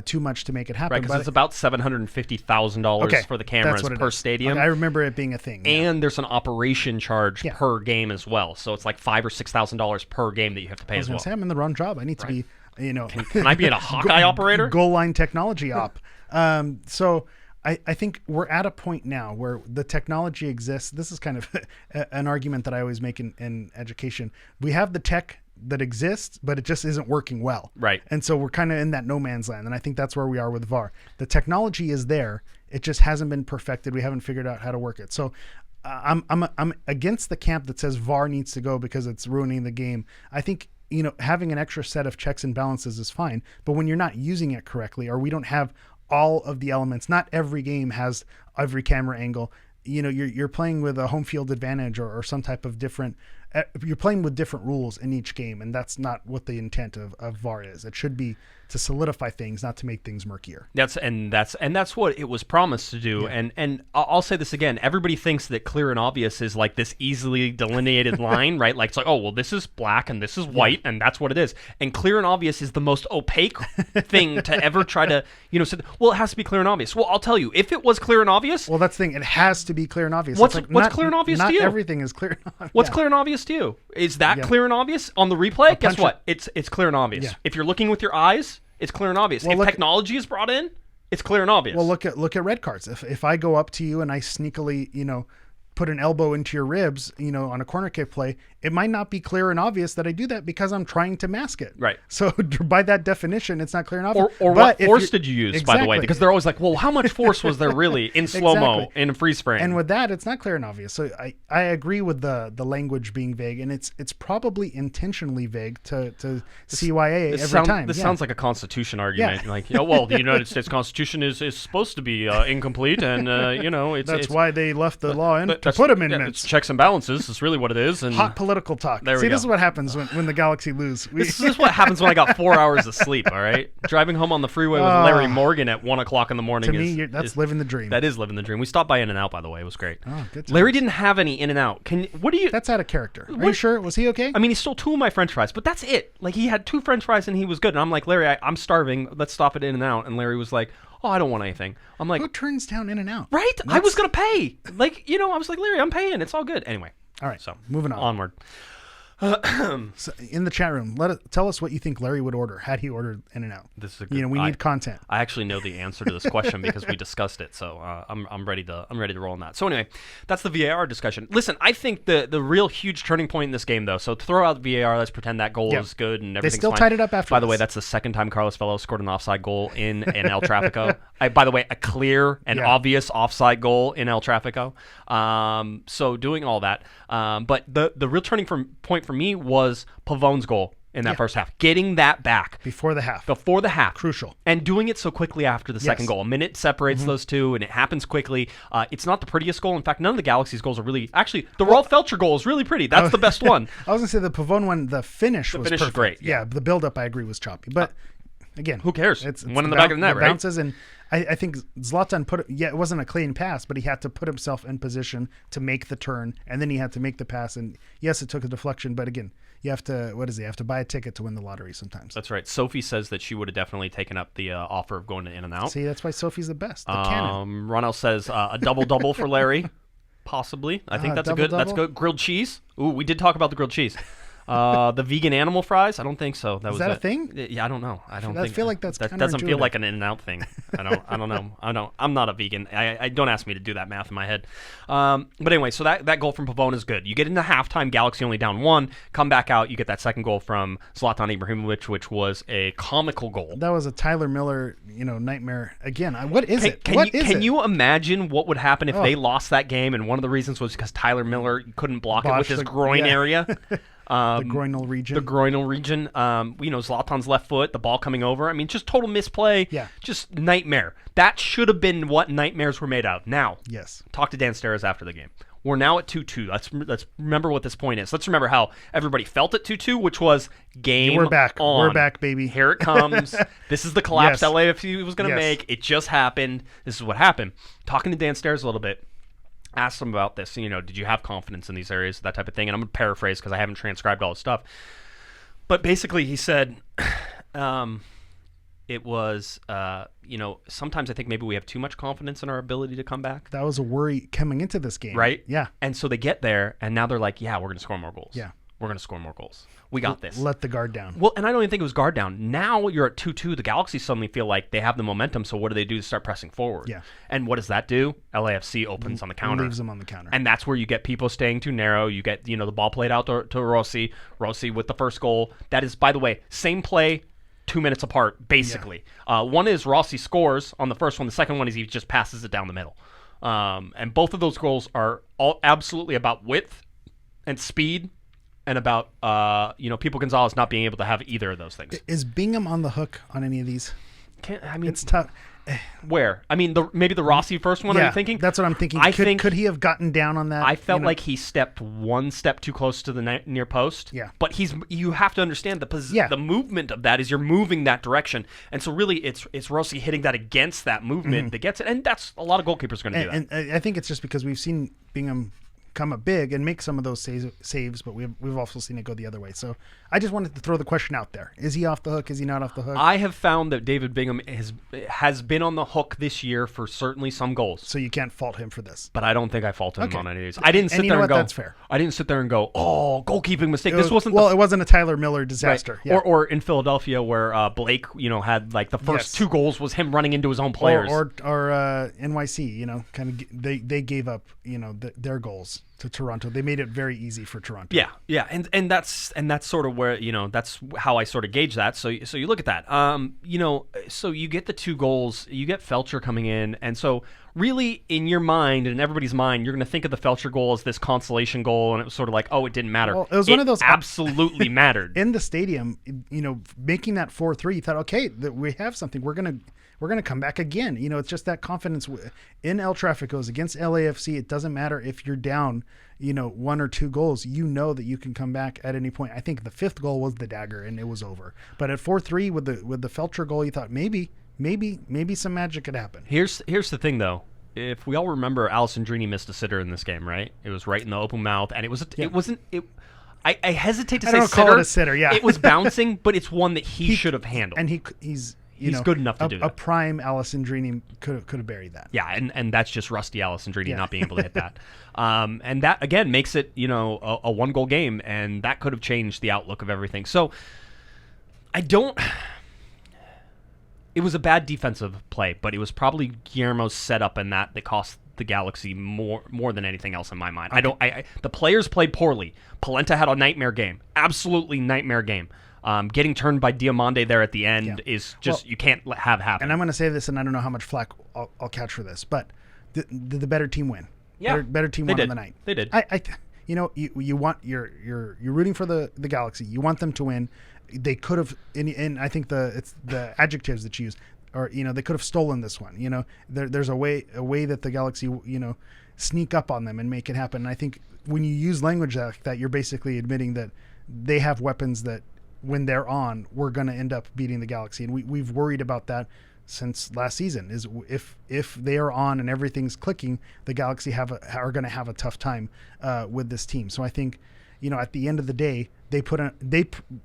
too much to make it happen. Right, because it's about $750,000 for the cameras per stadium. Okay, I remember it being a thing. And there's an operation charge per game as well. So it's like $5,000 or $6,000 per game that you have to pay as well. I'm in the wrong job. I need to be, Can I be a Hawkeye operator? Goal line technology op. So I think we're at a point now where the technology exists. This is kind of an argument that I always make in education. We have the tech that exists, but it just isn't working well. Right. And so we're kind of in that no man's land. And I think that's where we are with VAR. The technology is there. It just hasn't been perfected. We haven't figured out how to work it. So I'm against the camp that says VAR needs to go because it's ruining the game. I think, having an extra set of checks and balances is fine. But when you're not using it correctly, or we don't have all of the elements, not every game has every camera angle. You're playing with a home field advantage or some type of different. You're playing with different rules in each game, and that's not what the intent of VAR is. It should be to solidify things, not to make things murkier. That's what it was promised to do. Yeah. And I'll say this again: everybody thinks that clear and obvious is like this easily delineated line, right? Like it's like, oh well, this is black and this is white, and that's what it is. And clear and obvious is the most opaque thing to ever try to say, well, it has to be clear and obvious. Well, I'll tell you, if it was clear and obvious, well, that's the thing. It has to be clear and obvious. What's clear and obvious to you? Not everything is clear and obvious. What's clear and obvious to you? Is that clear and obvious on the replay? Guess what? It's clear and obvious. Yeah. If you're looking with your eyes, it's clear and obvious. Well, if technology is brought in, it's clear and obvious. Well, look at red cards. If I go up to you and I sneakily, put an elbow into your ribs, on a corner kick play, it might not be clear and obvious that I do that because I'm trying to mask it. Right. So by that definition, it's not clear and obvious. Or what force did you use, by the way? Because they're always like, well, how much force was there really in slow-mo, in a freeze frame? And with that, it's not clear and obvious. So I agree with the language being vague, and it's probably intentionally vague to CYA every time. This sounds like a Constitution argument. Yeah. Like, well, the United States Constitution is supposed to be incomplete, and, That's why they left the law in to put amendments. It's checks and balances. That's really what it is. And hot political talk. See, this is what happens when the Galaxy lose. This is what happens when I got 4 hours of sleep, all right? Driving home on the freeway with Larry Morgan at 1 o'clock in the morning. To me, that's living the dream. That is living the dream. We stopped by In-N-Out, by the way. It was great. Oh, good. Larry didn't have any In-N-Out. That's out of character. Are you sure? Was he okay? He stole 2 of my French fries, but that's it. Like, he had 2 French fries and he was good. And I'm like, Larry, I'm starving. Let's stop at In-N-Out. And Larry was like, oh, I don't want anything. I'm like, who turns down In-N-Out? Right? I was going to pay. Like, I was like, Larry, I'm paying. It's all good. Anyway. All right. So moving on. Onward. So in the chat room, tell us what you think Larry would order had he ordered In-N-Out. This is a good, we need content. I actually know the answer to this question because we discussed it, so I'm ready to roll on that. So anyway, that's the VAR discussion. Listen, I think the real huge turning point in this game, though. So to throw out VAR, let's pretend that goal is good and everything's fine. They still tied it up after. By the way, that's the second time Carlos Vela scored an offside goal in El Tráfico. By the way, a clear and obvious offside goal in El Tráfico. So doing all that, but the real turning point for me was Pavon's goal in that first half. Getting that back. Before the half. Crucial. And doing it so quickly after the second goal. A minute separates those two, and it happens quickly. It's not the prettiest goal. In fact, none of the Galaxy's goals are really... Actually, the Rolf Feltscher goal is really pretty. That's the best one. I was going to say the Pavon one, the finish was perfect. Great. Yeah, the build-up, I agree, was choppy. But... again, who cares? It's one in the back of the net, right? Bounces, and I think Zlatan it wasn't a clean pass, but he had to put himself in position to make the turn, and then he had to make the pass. And yes, it took a deflection, but again, you have to you have to buy a ticket to win the lottery sometimes. That's right. Sophie says that she would have definitely taken up the offer of going to In-N-Out. See, that's why Sophie's the best. The cannon. Ronald says a double for Larry, possibly. I think that's double-double? That's good. Grilled cheese. Ooh, we did talk about the grilled cheese. The vegan animal fries? I don't think so. Is that a thing? Yeah, I don't know. I feel like that doesn't feel like an In-N-Out thing. I don't know. I'm not a vegan. I don't ask me to do that math in my head. But anyway, so that goal from Pavone is good. You get into halftime, Galaxy only down 1, come back out, you get that second goal from Zlatan Ibrahimovic, which was a comical goal. That was a Tyler Miller, nightmare again. What is it? Can you imagine what would happen if they lost that game? And one of the reasons was because Tyler Miller couldn't block it with his groin area. The groinal region. Zlatan's left foot, the ball coming over. I mean, just total misplay. Yeah. Just nightmare. That should have been what nightmares were made out. Now, yes. Talk to Dan Steres after the game. We're now at 2-2. Let's remember what this point is. Let's remember how everybody felt at 2-2, which was game We're back. on. We're back, baby. Here it comes. This is the collapse Yes. LAFC was going to make. It just happened. This is what happened. Talking to Dan Steres a little bit. Asked him about this, did you have confidence in these areas, that type of thing? And I'm going to paraphrase because I haven't transcribed all his stuff. But basically he said it was, sometimes I think maybe we have too much confidence in our ability to come back. That was a worry coming into this game. Right? Yeah. And so they get there, and now they're like, yeah, we're going to score more goals. Yeah. We're going to score more goals. We got this. Let the guard down. Well, and I don't even think it was guard down. Now you're at 2-2. The Galaxy suddenly feel like they have the momentum, so what do they do to start pressing forward? Yeah. And what does that do? LAFC opens on the counter. Leaves them on the counter. And that's where you get people staying too narrow. You get, the ball played out to Rossi. Rossi with the first goal. That is, by the way, same play, 2 minutes apart, basically. Yeah. One is Rossi scores on the first one. The second one is he just passes it down the middle. And both of those goals are all absolutely about width and speed. And about People Gonzalez not being able to have either of those things. Is Bingham on the hook on any of these? It's tough. Where? I mean, maybe the Rossi first one. Yeah, are you thinking? That's what I'm thinking. Could he have gotten down on that? I felt like he stepped one step too close to the near post. Yeah. But you have to understand the movement of that is you're moving that direction, and so really it's Rossi hitting that against that movement that gets it, and that's a lot of goalkeepers are going to do that. And I think it's just because we've seen Bingham come up big and make some of those saves, but we've also seen it go the other way. So I just wanted to throw the question out there. Is he off the hook? Is he not off the hook? I have found that David Bingham has been on the hook this year for certainly some goals. So you can't fault him for this. But I don't think I fault him on any of these. I didn't sit there and go, that's fair. I didn't sit there and go, oh, goalkeeping mistake. It wasn't a Tyler Miller disaster. Right. Yeah. Or in Philadelphia where Blake, had like the first 2 goals was him running into his own players. Or NYC, kind of they gave up, their goals to Toronto. They made it very easy for Toronto. Yeah, and that's sort of where that's how I sort of gauge that. So you look at that. So you get the 2 goals, you get Feltscher coming in, and so really in your mind and in everybody's mind, you're going to think of the Feltscher goal as this consolation goal, and it was sort of like, oh, it didn't matter. Well, it was one of those absolutely mattered in the stadium. Making that 4-3, you thought, okay, we have something. We're gonna come back again. It's just that confidence in El Tráfico's against LAFC. It doesn't matter if you're down, 1 or 2 goals. That you can come back at any point. I think the 5th goal was the dagger, and it was over. But at 4-3 with the Feltscher goal, you thought maybe some magic could happen. Here's the thing, though. If we all remember, Alessandrini missed a sitter in this game, right? It was right in the open mouth, and I hesitate to say sitter. Call it a sitter. Yeah, it was bouncing, but it's one that he should have handled. And he's good enough to do that. A prime Alessandrini could have buried that. Yeah, and that's just rusty Alessandrini not being able to hit that. And that, again, makes it, a 1-goal game, and that could have changed the outlook of everything. So, it was a bad defensive play, but it was probably Guillermo's setup and that cost the Galaxy more than anything else in my mind. Okay. The players played poorly. Polenta had a nightmare game. Absolutely nightmare game. Getting turned by Diamande there at the end is just you can't have happen. And I'm going to say this, and I don't know how much flack I'll catch for this, but did the better team win? Yeah, better team won on the night. They did. You want you're rooting for the Galaxy. You want them to win. They could have, and I think it's the adjectives that you use, or they could have stolen this one. There's a way that the Galaxy sneak up on them and make it happen. And I think when you use language like that, you're basically admitting that they have weapons that when they're on, we're going to end up beating the Galaxy. And we've worried about that since last season, is if they are on and everything's clicking, the Galaxy are going to have a tough time with this team. So I think, at the end of the day, they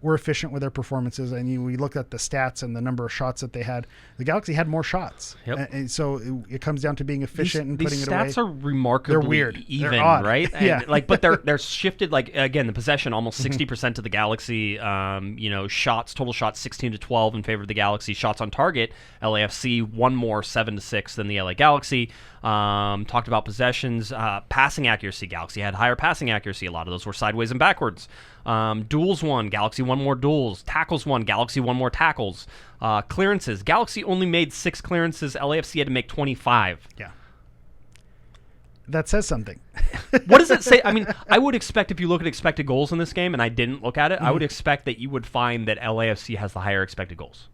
were efficient with their performances, and we looked at the stats and the number of shots that they had. The Galaxy had more shots, and so it comes down to being efficient and putting it away. These stats are remarkably they're weird, even, they're odd. Right? Yeah, but they're shifted. Again, the possession almost 60% to the Galaxy. Total shots 16-12 in favor of the Galaxy. Shots on target, LAFC one more 7-6 than the LA Galaxy. Talked about possessions, passing accuracy. Galaxy had higher passing accuracy. A lot of those were sideways and backwards. Duels won, Galaxy won more duels. Tackles won, Galaxy won more tackles. Clearances, Galaxy only made 6 clearances. LAFC had to make 25. Yeah. That says something. What does it say? I mean, I would expect, if you look at expected goals in this game, and I didn't look at it, I would expect that you would find that LAFC has the higher expected goals.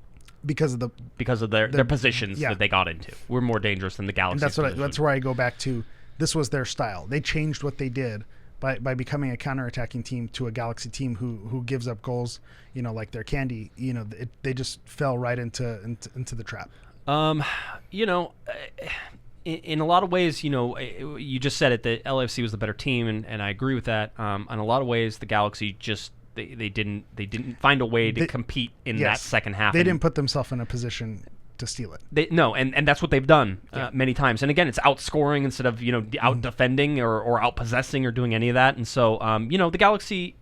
Because of their positions that they got into. We're more dangerous than the Galaxy. And that's where I go back to, this was their style. They changed what they did by becoming a counterattacking team to a Galaxy team who gives up goals, like their candy. They just fell right into the trap. In a lot of ways, you just said it, that LAFC was the better team, and I agree with that. In a lot of ways, the Galaxy just they didn't find a way to compete in that second half. They didn't put themselves in a position to steal it. And that's what they've done many times. And again, it's outscoring instead of out defending or out possessing or doing any of that. And so the Galaxy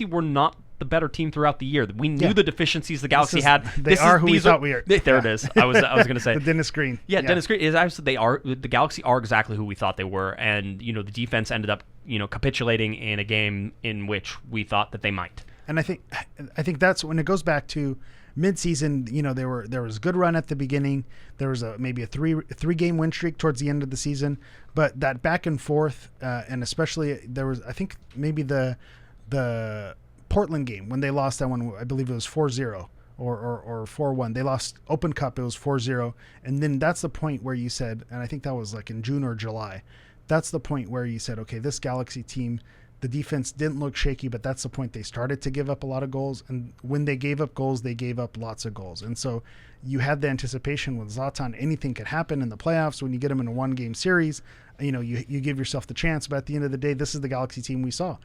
were not the better team throughout the year. We knew the deficiencies the Galaxy had. They are who we thought we are. There it is. I was going to say Dennis Green. Dennis Green is actually the Galaxy are exactly who we thought they were, and the defense ended up capitulating in a game in which we thought that they might. And I think that's when it goes back to mid-season. There was a good run at the beginning. There was maybe a three game win streak towards the end of the season, but that back and forth, and especially there was, I think, maybe the Portland game when they lost that one. I believe it was 4-0 or 4-1. They lost Open Cup. It was 4-0, and then that's the point where you said, and I think that was like in June or July. That's the point where you said, okay, this Galaxy team, the defense didn't look shaky, but that's the point they started to give up a lot of goals. And when they gave up goals, they gave up lots of goals. And so you had the anticipation with Zlatan, anything could happen in the playoffs. When you get them in a 1-game series, you give yourself the chance. But at the end of the day, this is the Galaxy team we saw.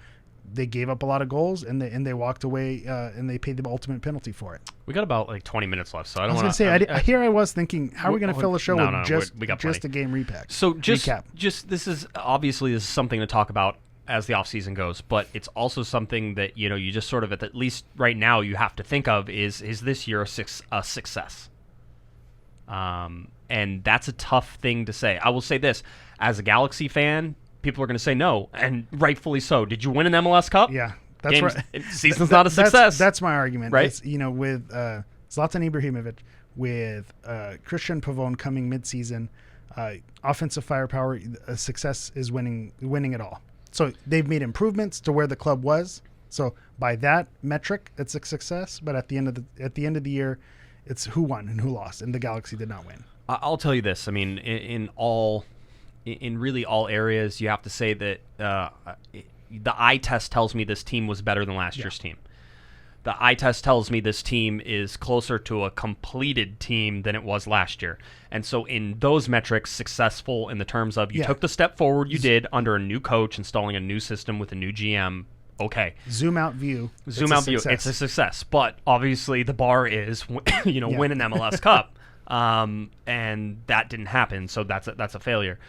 They gave up a lot of goals, and they walked away, and they paid the ultimate penalty for it. We got about 20 minutes left, so I don't want to say. I was thinking, how are we going to fill the show with just a game repack? So recap. This is something to talk about as the offseason goes, but it's also something that you just sort of at least right now you have to think of is this year a success? And that's a tough thing to say. I will say this, as a Galaxy fan, people are going to say no, and rightfully so. Did you win an MLS Cup? Yeah, that's right. Season's not a success. That's my argument, right? It's, with Zlatan Ibrahimovic, with Christian Pavone coming mid-season, offensive firepower, a success is winning it all. So they've made improvements to where the club was. So by that metric, it's a success. But at the end of the year, it's who won and who lost, and the Galaxy did not win. I'll tell you this. I mean, in really all areas, you have to say that the eye test tells me this team was better than last year's team. The eye test tells me this team is closer to a completed team than it was last year. And so in those metrics, successful in the terms of you took the step forward you did under a new coach, installing a new system with a new GM. Okay. Zoom out view. It's a success. But obviously the bar is, win an MLS Cup. And that didn't happen, so that's a failure.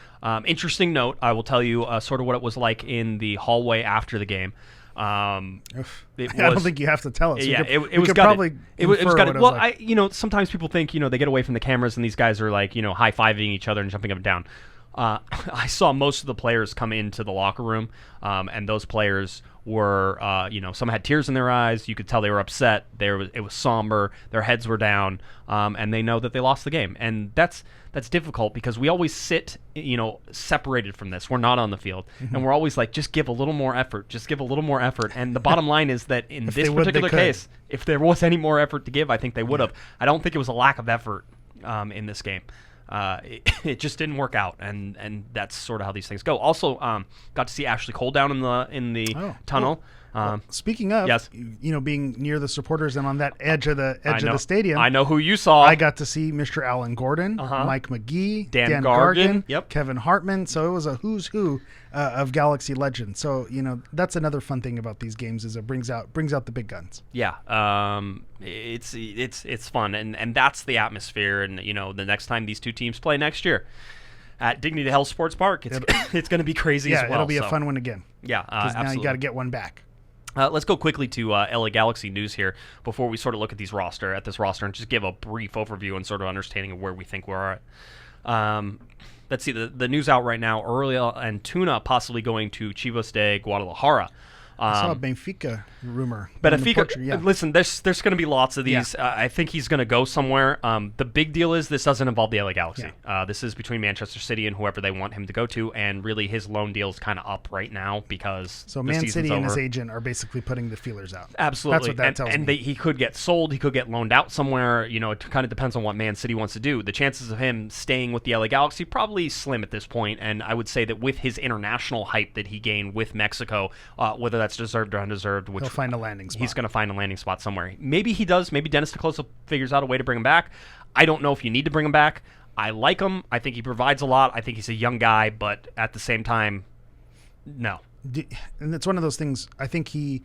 Interesting note, I will tell you sort of what it was like in the hallway after the game. I don't think you have to tell us. Yeah, it was probably it was gutted. Well, sometimes people think they get away from the cameras and these guys are like high-fiving each other and jumping up and down. I saw most of the players come into the locker room, and those players were, some had tears in their eyes. You could tell they were upset. It was somber. Their heads were down, and they know that they lost the game. And that's difficult because we always sit, separated from this. We're not on the field, and we're always like, just give a little more effort. Just give a little more effort. And the bottom line is that in this particular case, if there was any more effort to give, I think they would have. I don't think it was a lack of effort in this game. It just didn't work out, and that's sort of how these things go. Also, got to see Ashley Cole down in the tunnel. Speaking of, yes. Being near the supporters and on that edge of the stadium, I know who you saw. I got to see Mr. Alan Gordon, Mike McGee, Dan Gargan, Kevin Hartman. So it was a who's who of Galaxy legends. So that's another fun thing about these games is it brings out the big guns. Yeah, it's fun, and that's the atmosphere. And the next time these two teams play next year at Dignity Health Sports Park, it's going to be crazy as well. Yeah, it'll be a fun one again. Yeah, absolutely. Now you got to get one back. Let's go quickly to LA Galaxy news here before we sort of look at this roster and just give a brief overview and sort of understanding of where we think we're at. Let's see, the news out right now, Uriel Antuna possibly going to Chivas de Guadalajara. I saw a Benfica rumor. Benfica, listen, there's going to be lots of these. Yeah. I think he's going to go somewhere. The big deal is this doesn't involve the LA Galaxy. Yeah. This is between Manchester City and whoever they want him to go to, and really his loan deal is kind of up right now because so Man City and his agent are basically putting the feelers out. Absolutely. That's what that tells me. And he could get sold. He could get loaned out somewhere. It kind of depends on what Man City wants to do. The chances of him staying with the LA Galaxy probably slim at this point, and I would say that with his international hype that he gained with Mexico, whether that's deserved or undeserved, which he'll find a landing spot. He's going to find a landing spot somewhere. Maybe he does. Maybe Dennis DeClosa figures out a way to bring him back. I don't know if you need to bring him back. I like him. I think he provides a lot. I think he's a young guy, but at the same time, no. And it's one of those things. I think he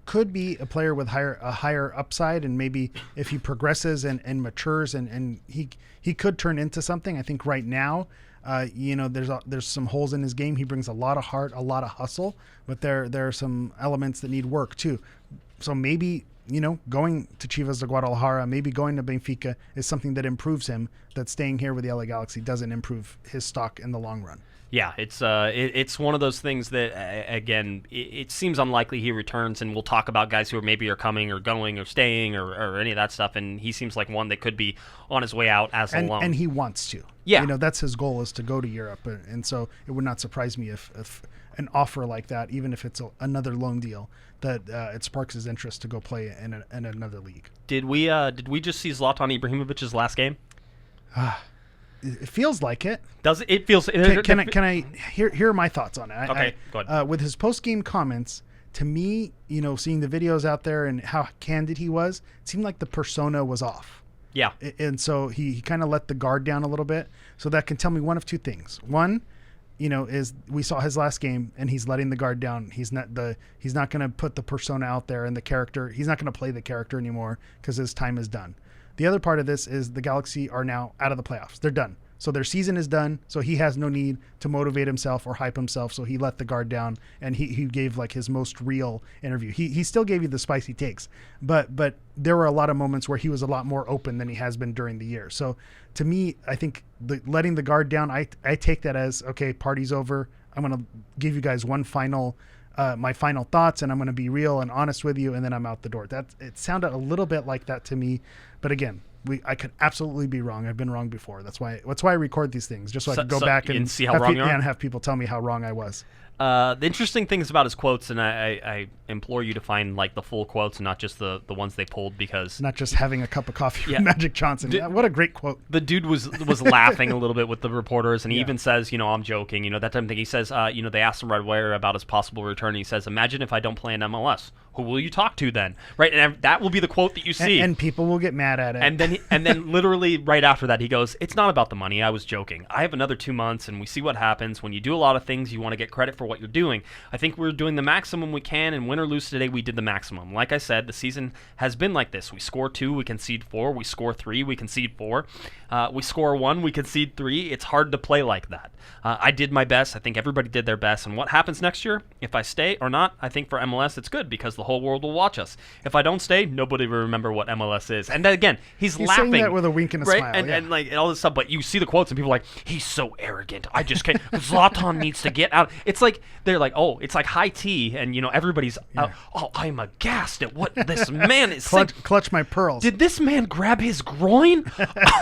could be a player with a higher upside, and maybe if he progresses and matures and he could turn into something. I think right now, there's some holes in his game. He brings a lot of heart, a lot of hustle, but there are some elements that need work too. So maybe, going to Chivas de Guadalajara, maybe going to Benfica is something that improves him, that staying here with the LA Galaxy doesn't improve his stock in the long run. Yeah, it's one of those things that, again, it seems unlikely he returns, and we'll talk about guys who maybe are coming or going or staying or any of that stuff, and he seems like one that could be on his way out as a loan. And he wants to. Yeah. That's his goal, is to go to Europe, and so it would not surprise me if an offer like that, even if it's another loan deal, that it sparks his interest to go play in another league. Did we just see Zlatan Ibrahimovic's last game? It feels like it. Does it? It feels. Can I hear my thoughts on it? Okay, go ahead. With his post-game comments, to me, seeing the videos out there and how candid he was, it seemed like the persona was off. Yeah. And so he kind of let the guard down a little bit. So that can tell me one of two things. One, is we saw his last game and he's letting the guard down. He's not going to put the persona out there and the character. He's not going to play the character anymore because his time is done. The other part of this is the Galaxy are now out of the playoffs. They're done. So their season is done. So he has no need to motivate himself or hype himself. So he let the guard down, and he gave like his most real interview. He still gave you the spicy takes, but there were a lot of moments where he was a lot more open than he has been during the year. So to me, I think letting the guard down, I take that as, okay, party's over. I'm going to give you guys one final my final thoughts, and I'm going to be real and honest with you, and then I'm out the door. It sounded a little bit like that to me, but again, I could absolutely be wrong. I've been wrong before. That's why I record these things, just so I can go back and see how wrong you are, and have people tell me how wrong I was. The interesting things about his quotes, and I implore you to find like the full quotes and not just the ones they pulled, because not just having a cup of coffee with Magic Johnson. What a great quote. The dude was laughing a little bit with the reporters, and he even says, I'm joking, that type of thing. He says, they asked him right away about his possible return, and he says, imagine if I don't play in MLS. Who will you talk to then? Right, and that will be the quote that you see, and people will get mad at it. And then literally right after that, he goes, "It's not about the money. I was joking. I have another 2 months, and we see what happens. When you do a lot of things, you want to get credit for what you're doing. I think we're doing the maximum we can, and win or lose today, we did the maximum. Like I said, the season has been like this. We score 2, we concede 4. We score 3, we concede 4. We score 1, we concede 3. It's hard to play like that. I did my best. I think everybody did their best. And what happens next year, if I stay or not, I think for MLS it's good because the whole world will watch us. If I don't stay, nobody will remember what MLS is." And then again, he's laughing. Saying that with a wink and a smile. And like all this stuff, but you see the quotes and people are like, "He's so arrogant. I just can't." Zlatan needs to get out. It's like they're like, "Oh, it's like high tea," and everybody's, "Oh, I'm aghast at what this man is saying." Clutch my pearls. Did this man grab his groin?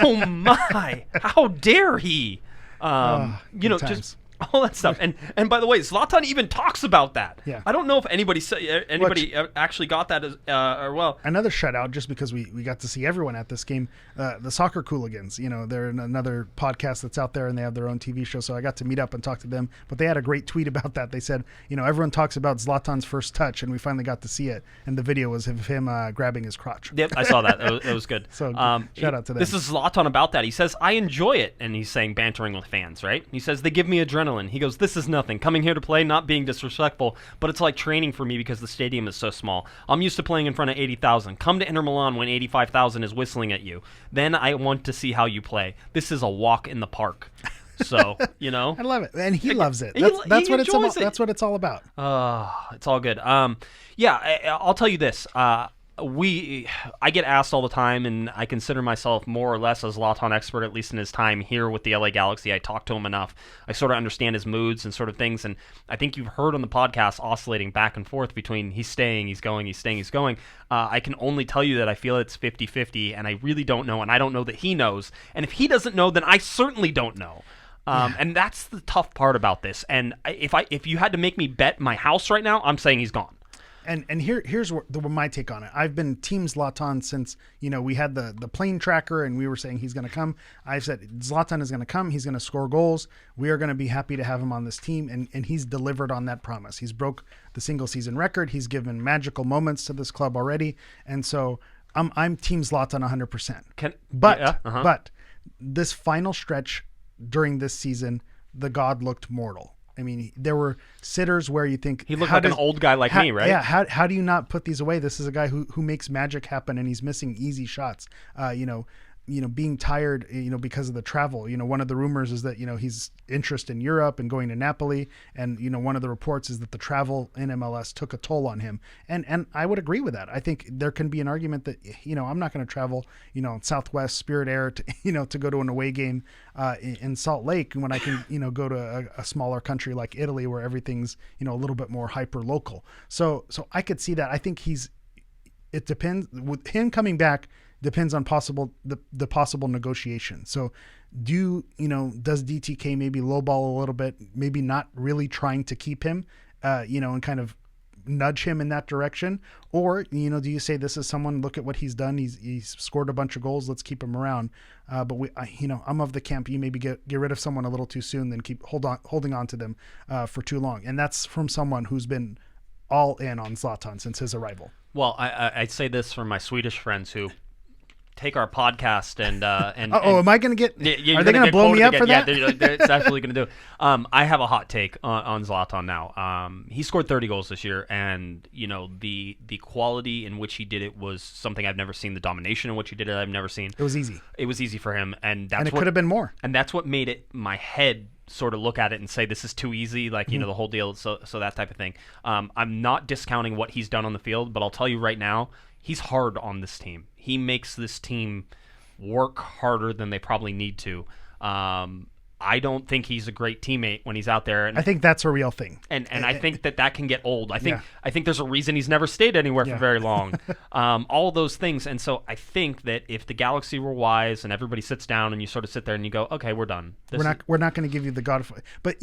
Oh my! How dare he? All that stuff. And by the way, Zlatan even talks about that. Yeah. I don't know if anybody actually got that or well. Another shutout, just because we got to see everyone at this game. The Soccer Cooligans, they're another podcast that's out there, and they have their own TV show. So I got to meet up and talk to them. But they had a great tweet about that. They said, everyone talks about Zlatan's first touch, and we finally got to see it. And the video was of him grabbing his crotch. Yep, I saw that. It was good. So shout out to them. This is Zlatan about that. He says, I enjoy it. And he's saying bantering with fans, right? He says, they give me adrenaline. He goes, this is nothing. Coming here to play, not being disrespectful, but it's like training for me because the stadium is so small. I'm used to playing in front of 80,000. Come to Inter Milan when 85,000 is whistling at you. Then I want to see how you play. This is a walk in the park. So, I love it. And he loves it. That's what it's about. That's what it's all about. It's all good. I'll tell you this. I get asked all the time, and I consider myself more or less a Zlatan expert, at least in his time here with the LA Galaxy. I talk to him enough. I sort of understand his moods and sort of things, and I think you've heard on the podcast oscillating back and forth between he's staying, he's going, he's staying, he's going. I can only tell you that I feel it's 50-50, and I really don't know, and I don't know that he knows. And if he doesn't know, then I certainly don't know. And that's the tough part about this. And if you had to make me bet my house right now, I'm saying he's gone. And here's my take on it. I've been Team Zlatan since, we had the plane tracker and we were saying he's going to come. I've said Zlatan is going to come. He's going to score goals. We are going to be happy to have him on this team. And he's delivered on that promise. He's broke the single season record. He's given magical moments to this club already. And so I'm Team Zlatan 100%. But this final stretch during this season, the God looked mortal. I mean, there were sitters where you think he looked like an old guy like me, right? Yeah. How do you not put these away? This is a guy who makes magic happen, and he's missing easy shots. Being tired, because of the travel. One of the rumors is that he's interest in Europe and going to Napoli, and one of the reports is that the travel in MLS took a toll on him. And I would agree with that. I think there can be an argument that I'm not going to travel Southwest Spirit Air to to go to an away game in Salt Lake when I can go to a smaller country like Italy where everything's a little bit more hyper local. So I could see that. I think it depends with him coming back. Depends on the possible negotiation. So does DTK maybe lowball a little bit, maybe not really trying to keep him, and kind of nudge him in that direction? Or, do you say this is someone, look at what he's done. He's scored a bunch of goals. Let's keep him around. But I'm of the camp. You maybe get rid of someone a little too soon, then holding on to them for too long. And that's from someone who's been all in on Zlatan since his arrival. Well, I'd say this from my Swedish friends who take our podcast and am I going to get? Are they going to blow me up for that? Yeah, they're absolutely going to do it. I have a hot take on Zlatan now. He scored 30 goals this year, and the quality in which he did it was something I've never seen. The domination in which he did it, I've never seen. It was easy. It was easy for him, and it could have been more. And that's what made it my head sort of look at it and say this is too easy, like the whole deal. So that type of thing. I'm not discounting what he's done on the field, but I'll tell you right now, he's hard on this team. He makes this team work harder than they probably need to. I don't think he's a great teammate when he's out there. And I think that's a real thing. And I think that can get old. I think there's a reason he's never stayed anywhere for very long. All those things. And so I think that if the Galaxy were wise and everybody sits down and you sort of sit there and you go, okay, we're done. We're not going to give you the God of, but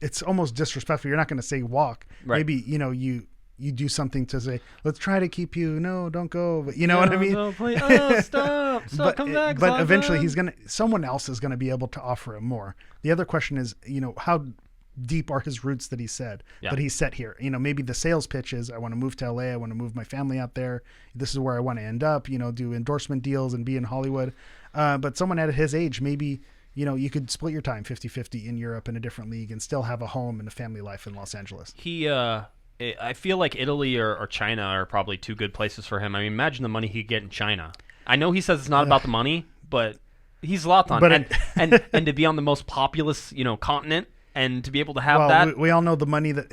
it's almost disrespectful. You're not going to say walk. Right. Maybe, you do something to say, let's try to keep you. No, don't go. But what I mean? No, please. Stop, come back. But eventually someone else is going to be able to offer him more. The other question is, how deep are his roots that he set here? Maybe the sales pitch is, I want to move to LA. I want to move my family out there. This is where I want to end up, do endorsement deals and be in Hollywood. But someone at his age, maybe, you could split your time 50-50 in Europe in a different league and still have a home and a family life in Los Angeles. I feel like Italy or China are probably two good places for him. I mean, imagine the money he'd get in China. I know he says it's not about the money, but he's Zlatan. And to be on the most populous, continent and to be able to have that. We all know the money that,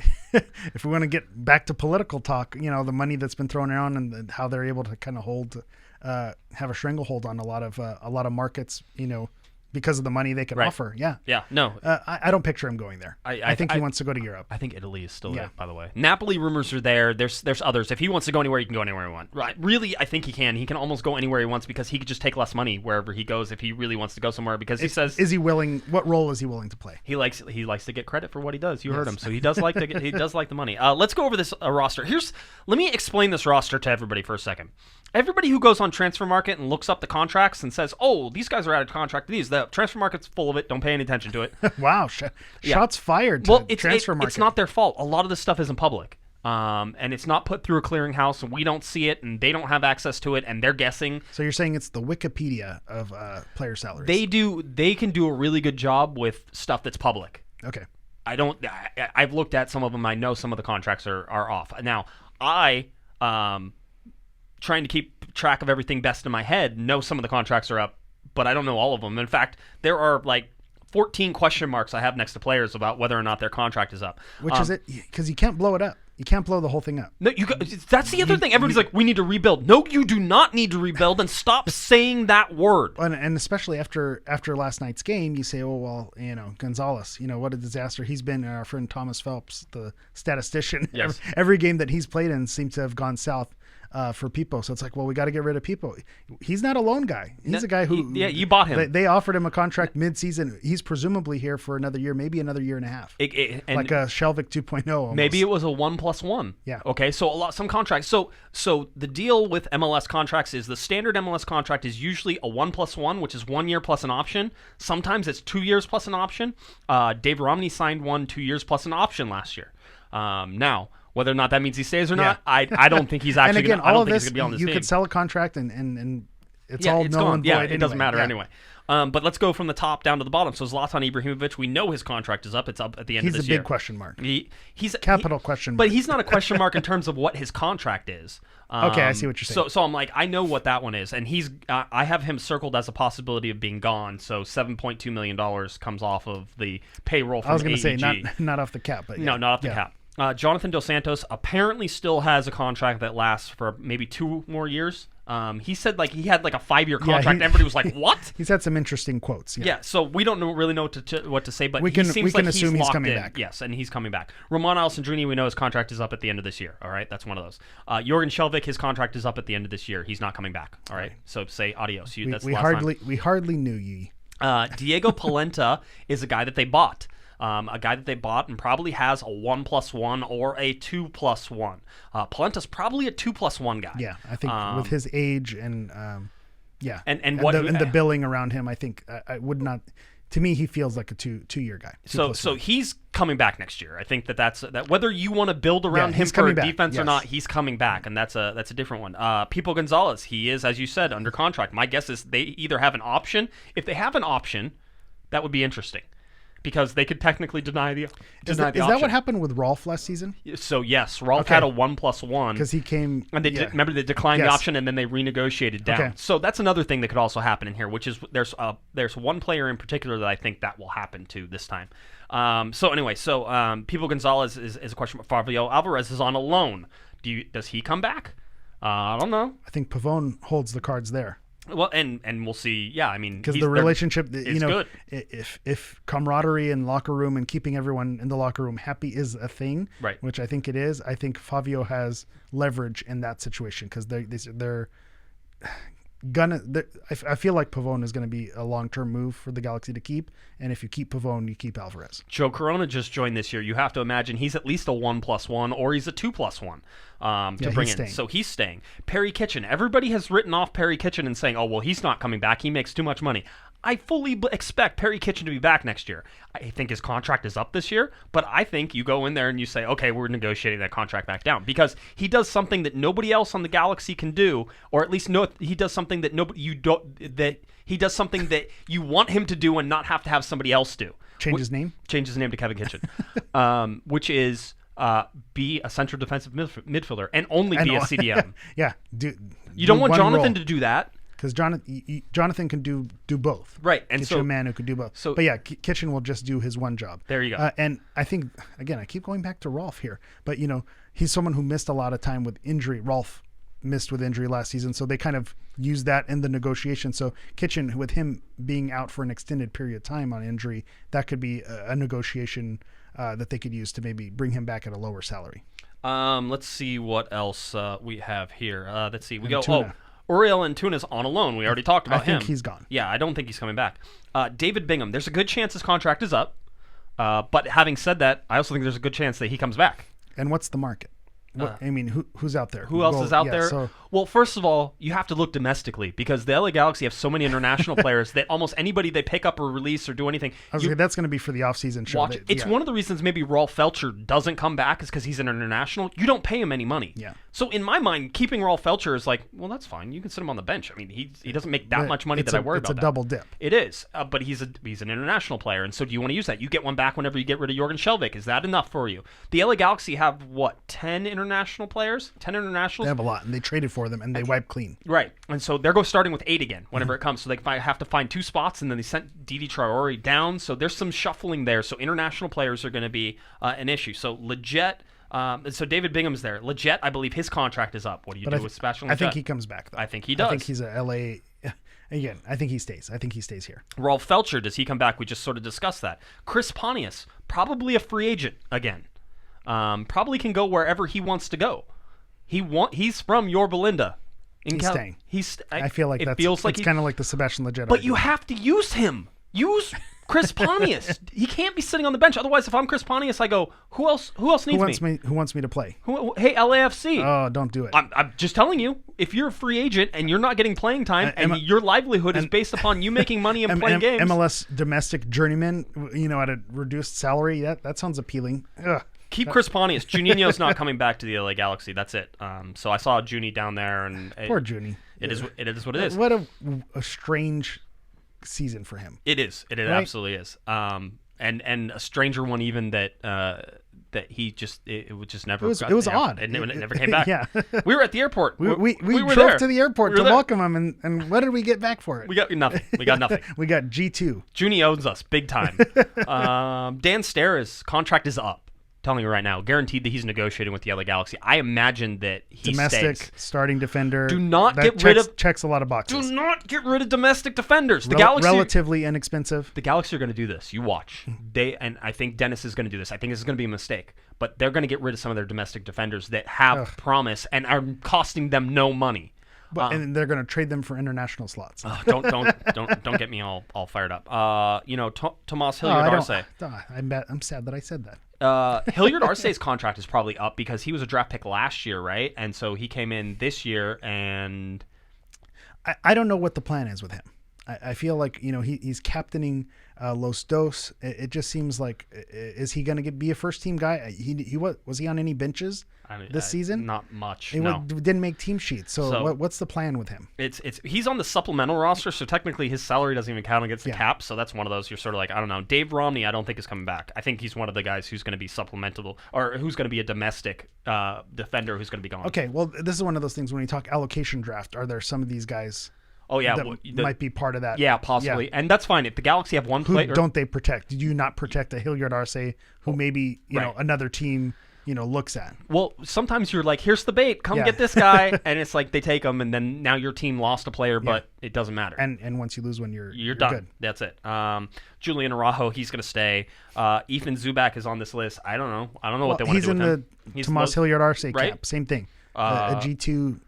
if we want to get back to political talk, the money that's been thrown around and how they're able to kind of have a stranglehold on a lot of markets, because of the money they can offer. Yeah. Yeah. No. I don't picture him going there. I think he wants to go to Europe. I think Italy is still there, by the way. Napoli rumors are there. There's others. If he wants to go anywhere, he can go anywhere he wants. Right. Really, I think he can. He can almost go anywhere he wants because he could just take less money wherever he goes if he really wants to go somewhere because he says... Is he willing... What role is he willing to play? He likes to get credit for what he does. You heard him. So he does like the money. Let's go over this roster. Let me explain this roster to everybody for a second. Everybody who goes on Transfer Market and looks up the contracts and says, "Oh, these guys are out of contract to these," the Transfer Market's full of it. Don't pay any attention to it. Wow, shots fired. To Transfer Market. It's not their fault. A lot of this stuff isn't public, and it's not put through a clearinghouse, and we don't see it, and they don't have access to it, and they're guessing. So you're saying it's the Wikipedia of player salaries? They can do a really good job with stuff that's public. Okay. I've looked at some of them. I know some of the contracts are off. Now, trying to keep track of everything best in my head, know some of the contracts are up, but I don't know all of them. In fact, there are like 14 question marks I have next to players about whether or not their contract is up. Which is it? Because you can't blow it up. You can't blow the whole thing up. No, that's the other thing. Everybody's like, we need to rebuild. No, you do not need to rebuild, and stop saying that word. And especially after last night's game, you say, oh, well, Gonzalez, what a disaster. He's been our friend Thomas Phelps, the statistician. Yes. Every game that he's played in seems to have gone south. For people, so it's like, well, we got to get rid of people. He's not a lone guy. He's a guy who, you bought him. They offered him a contract mid-season. He's presumably here for another year, maybe another year and a half, like a Shelvik 2.0. Almost. Maybe it was a 1+1. Yeah. Okay. So some contracts. So the deal with MLS contracts is the standard MLS contract is usually a 1+1, which is 1 year plus an option. Sometimes it's 2 years plus an option. Dave Romney signed 2 years plus an option last year. Now. Whether or not that means he stays or not, I don't think he's actually going to be on this team. You could sell a contract and it's all null and void. Yeah, it doesn't matter anyway. But let's go from the top down to the bottom. So Zlatan Ibrahimovic, we know his contract is up. It's up at the end of this year. He's a big question mark. He's a capital question mark. But he's not a question mark in terms of what his contract is. Okay, I see what you're saying. So I'm like, I know what that one is. And I have him circled as a possibility of being gone. So $7.2 million comes off of the payroll from AEG. I was going to say, not off the cap. But no, not off the cap. Jonathan Dos Santos apparently still has a contract that lasts for maybe 2 more years. He said he had a 5-year contract. And everybody was like, "What?" He's had some interesting quotes. Yeah. So we don't really know what to say, but we can assume he's coming in. back. Yes, and he's coming back. Roman Alessandrini, we know his contract is up at the end of this year. All right, that's one of those. Jorgen Shelvik, his contract is up at the end of this year. He's not coming back. All right. So say adios. We hardly knew you. Diego Polenta is a guy that they bought. And probably has a 1+1 or a 2+1. Polenta's probably a 2+1 guy. Yeah, I think with his age and and the billing around him, I think I would not. To me, he feels like a two-year guy. So he's coming back next year. I think that's whether you want to build around him for defense or not, he's coming back, and that's a different one. Pipo Gonzalez, he is, as you said, under contract. My guess is they either have an option. If they have an option, that would be interesting. Because they could technically deny the option. Is that what happened with Rolf last season? So yes, Rolf had a 1+1 because he came and they remember they declined the option and then they renegotiated down. Okay. So that's another thing that could also happen in here, which is there's one player in particular that I think that will happen to this time. Pipo Gonzalez is a question. Fabio Alvarez is on a loan. Does he come back? I don't know. I think Pavone holds the cards there. Well, and we'll see. Yeah, I mean, because the relationship, good. If camaraderie in locker room and keeping everyone in the locker room happy is a thing, right? Which I think it is. I think Fabio has leverage in that situation because they're gonna. I feel like Pavone is going to be a long-term move for the Galaxy to keep, and if you keep Pavone, you keep Alvarez. Joe Corona just joined this year. You have to imagine he's at least a 1+1 or he's a 2+1 to bring in. Staying. So he's staying. Perry Kitchen. Everybody has written off Perry Kitchen and saying, "Oh well, he's not coming back. He makes too much money." I fully expect Perry Kitchen to be back next year. I think his contract is up this year, but I think you go in there and you say, okay, we're negotiating that contract back down because he does something that nobody else on the Galaxy can do, or at least he does something that he does something that you want him to do and not have to have somebody else do. Change his name to Kevin Kitchen, which is be a central defensive midfielder and only be a CDM. Yeah, you don't want Jonathan to do that. Because Jonathan can do both. Right. And Get you a man who could do both. But yeah, Kitchen will just do his one job. There you go. And I think, again, I keep going back to Rolf here. But, he's someone who missed a lot of time with injury. Rolf missed with injury last season, so they kind of used that in the negotiation. So Kitchen, with him being out for an extended period of time on injury, that could be a negotiation that they could use to maybe bring him back at a lower salary. Let's see what else we have here. Let's see. We Antuna. Uriel Antuna's on a loan. We already talked about him. I think he's gone. Yeah, I don't think he's coming back. David Bingham, there's a good chance his contract is up. But having said that, I also think there's a good chance that he comes back. And what's the market? Who's out there? Who else is out there? Well, first of all, you have to look domestically because the LA Galaxy have so many international players that almost anybody they pick up or release or do anything. That's going to be for the offseason show. It's one of the reasons maybe Rolf Feltscher doesn't come back is because he's an international. You don't pay him any money. Yeah. So in my mind, keeping Rolf Feltscher is like, well, that's fine. You can sit him on the bench. I mean, he doesn't make that much money that I worry about. It's a double dip. It is, but he's an international player, and so do you want to use that? You get one back whenever you get rid of Jorgen Schelotto. Is that enough for you? The LA Galaxy have, 10 international players? 10 internationals? They have a lot, and they traded for them, and they wiped clean. Right, and so they're starting with 8 again whenever it comes. So they have to find 2 spots, and then they sent Didi Traore down. So there's some shuffling there. So international players are going to be an issue. So Leggett, so David Bingham's there. Leggett, I believe his contract is up. What do you do with Sebastian Leggett? I think he comes back, though. I think he does. I think he's a LA... Again, I think he stays. I think he stays here. Rolf Feltscher, does he come back? We just sort of discussed that. Chris Pontius, probably a free agent again. Probably can go wherever he wants to go. He's from Yorba Linda. He's staying. I feel like it's kind of like the Sebastian Leggett. But you have to use him. Use Chris Pontius. He can't be sitting on the bench. Otherwise, if I'm Chris Pontius, I go, who else needs me? Who wants me to play? Hey, LAFC. Oh, don't do it. I'm just telling you, if you're a free agent and you're not getting playing time and your livelihood is based upon you making money and playing games. MLS domestic journeyman, at a reduced salary, that sounds appealing. Ugh. Keep Chris Pontius. Juninho's not coming back to the LA Galaxy. That's it. So I saw Junie down there, and poor Junie. It is what it is. What a strange season for him. It is. It right? Absolutely is. And a stranger one even that he just it would just never. It was odd. It never came back. Yeah. We were at the airport. We drove to the airport to welcome him, and what did we get back for it? We got nothing. We got nothing. We got G2. Junie owns us big time. Dan Sterra's contract is up. Telling you right now, guaranteed that he's negotiating with the LA Galaxy. I imagine that he domestic stays. Starting defender. Do not get rid of checks a lot of boxes. Do not get rid of domestic defenders. The Galaxy relatively inexpensive. The Galaxy are going to do this. You watch. And I think Dennis is going to do this. I think this is going to be a mistake. But they're going to get rid of some of their domestic defenders that have promise and are costing them no money. But and they're going to trade them for international slots. Don't get me all fired up. Tomas Hilliard-Arce. I'm sad that I said that. Hilliard-Arce's contract is probably up because he was a draft pick last year, right? And so he came in this year, and I don't know what the plan is with him. I feel like he's captaining Los Dos. It just seems like, is he going to be a first team guy? Was he on any benches this season? Not much. He didn't make team sheets. So what's the plan with him? He's on the supplemental roster, so technically his salary doesn't even count against the cap. So that's one of those you're sort of like, I don't know. Dave Romney, I don't think is coming back. I think he's one of the guys who's going to be supplemental or who's going to be a domestic defender who's going to be gone. Okay, well this is one of those things when you talk allocation draft. Are there some of these guys? Oh yeah, that might be part of that. Yeah, possibly, yeah. And that's fine. If the Galaxy have one player, don't they protect? Did you not protect a Hilliard-Arce who maybe another team looks at? Well, sometimes you're like, here's the bait, come get this guy, and it's like they take him, and then now your team lost a player, but it doesn't matter. And once you lose one, you're done. Good. That's it. Julian Araujo, he's gonna stay. Ethan Zubak is on this list. I don't know what they want to do with him. He's in the Tomas Hilliard-Arce right? camp. Same thing. A G2,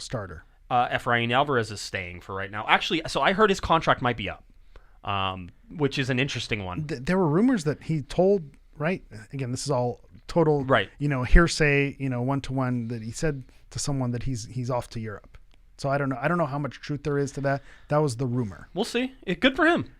starter. Efrain Alvarez is staying for right now. Actually, so I heard his contract might be up, which is an interesting one. There were rumors that he told, right? Again, this is all total, right? Hearsay, 1-to-1 that he said to someone that he's off to Europe. So I don't know how much truth there is to that. That was the rumor. We'll see. Good for him.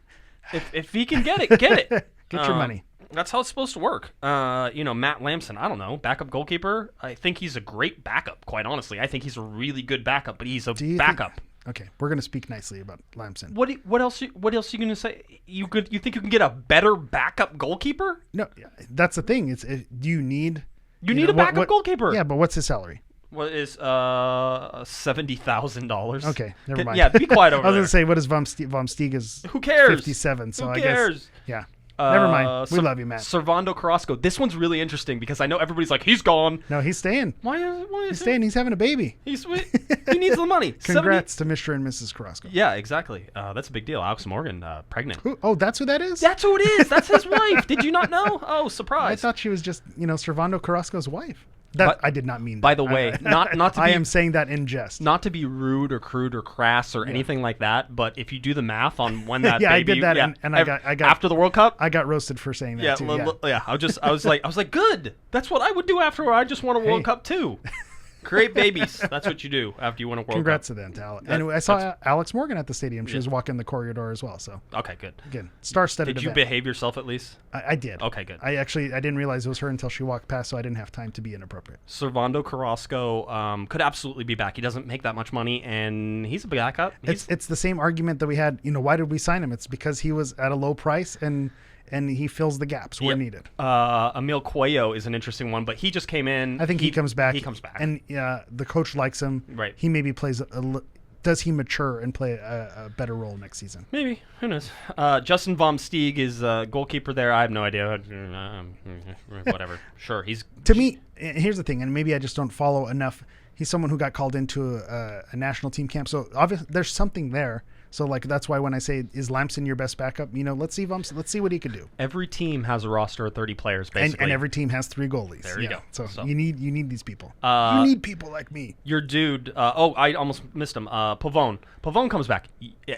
If he can get it, get it. Get your money. That's how it's supposed to work. Matt Lamson, I don't know, backup goalkeeper. I think he's a great backup, quite honestly. I think he's a really good backup, but he's a backup. Okay, we're going to speak nicely about Lamson. What else are you going to say? You think you can get a better backup goalkeeper? No, that's the thing. Do you need a backup goalkeeper? Yeah, but what's his salary? What is $70,000? Okay, never mind. Yeah, be quiet over there. I was going to say, what is Vom Steeg is? Who cares? 57. So Who cares? I guess, yeah. Never mind. We love you, Matt. Servando Carrasco. This one's really interesting because I know everybody's like, he's gone. No, he's staying. Why is He's staying. He's having a baby. He needs the money. Congrats to Mr. and Mrs. Carrasco. Yeah, exactly. That's a big deal. Alex Morgan, pregnant. Oh, that's who that is? That's who it is. That's his wife. Did you not know? Oh, surprise. I thought she was just, Servando Carrasco's wife. I did not mean that. By the way, not to be, I am saying that in jest. Not to be rude or crude or crass or anything like that, but if you do the math on when that yeah, baby, I did that, and I got after the World Cup, I got roasted for saying that too. I was like, good. That's what I would do after I just won a World Cup too. Create babies. That's what you do after you win a World Cup. Congrats to them, Alex. Anyway, I saw Alex Morgan at the stadium. She was walking the corridor as well. So okay, good. Again, star-studded. Did you behave yourself at least? I did. Okay, good. I didn't realize it was her until she walked past, so I didn't have time to be inappropriate. Servando Carrasco could absolutely be back. He doesn't make that much money, and he's a backup. It's the same argument that we had. Why did we sign him? It's because he was at a low price and he fills the gaps where needed. Emil Cuello is an interesting one, but he just came in. I think he comes back. He comes back. And the coach likes him. Right. He maybe plays does he mature and play a better role next season? Maybe. Who knows? Justin Vom Steeg is goalkeeper there. I have no idea. Whatever. Sure. To me, here's the thing, and maybe I just don't follow enough. He's someone who got called into a national team camp. So obviously there's something there. So that's why when I say is Lampson your best backup, let's see what he could do. Every team has a roster of 30 players basically, and every team has 3 goalies. There you go. So you need these people. You need people like me. Your dude. I almost missed him. Pavone. Pavone comes back.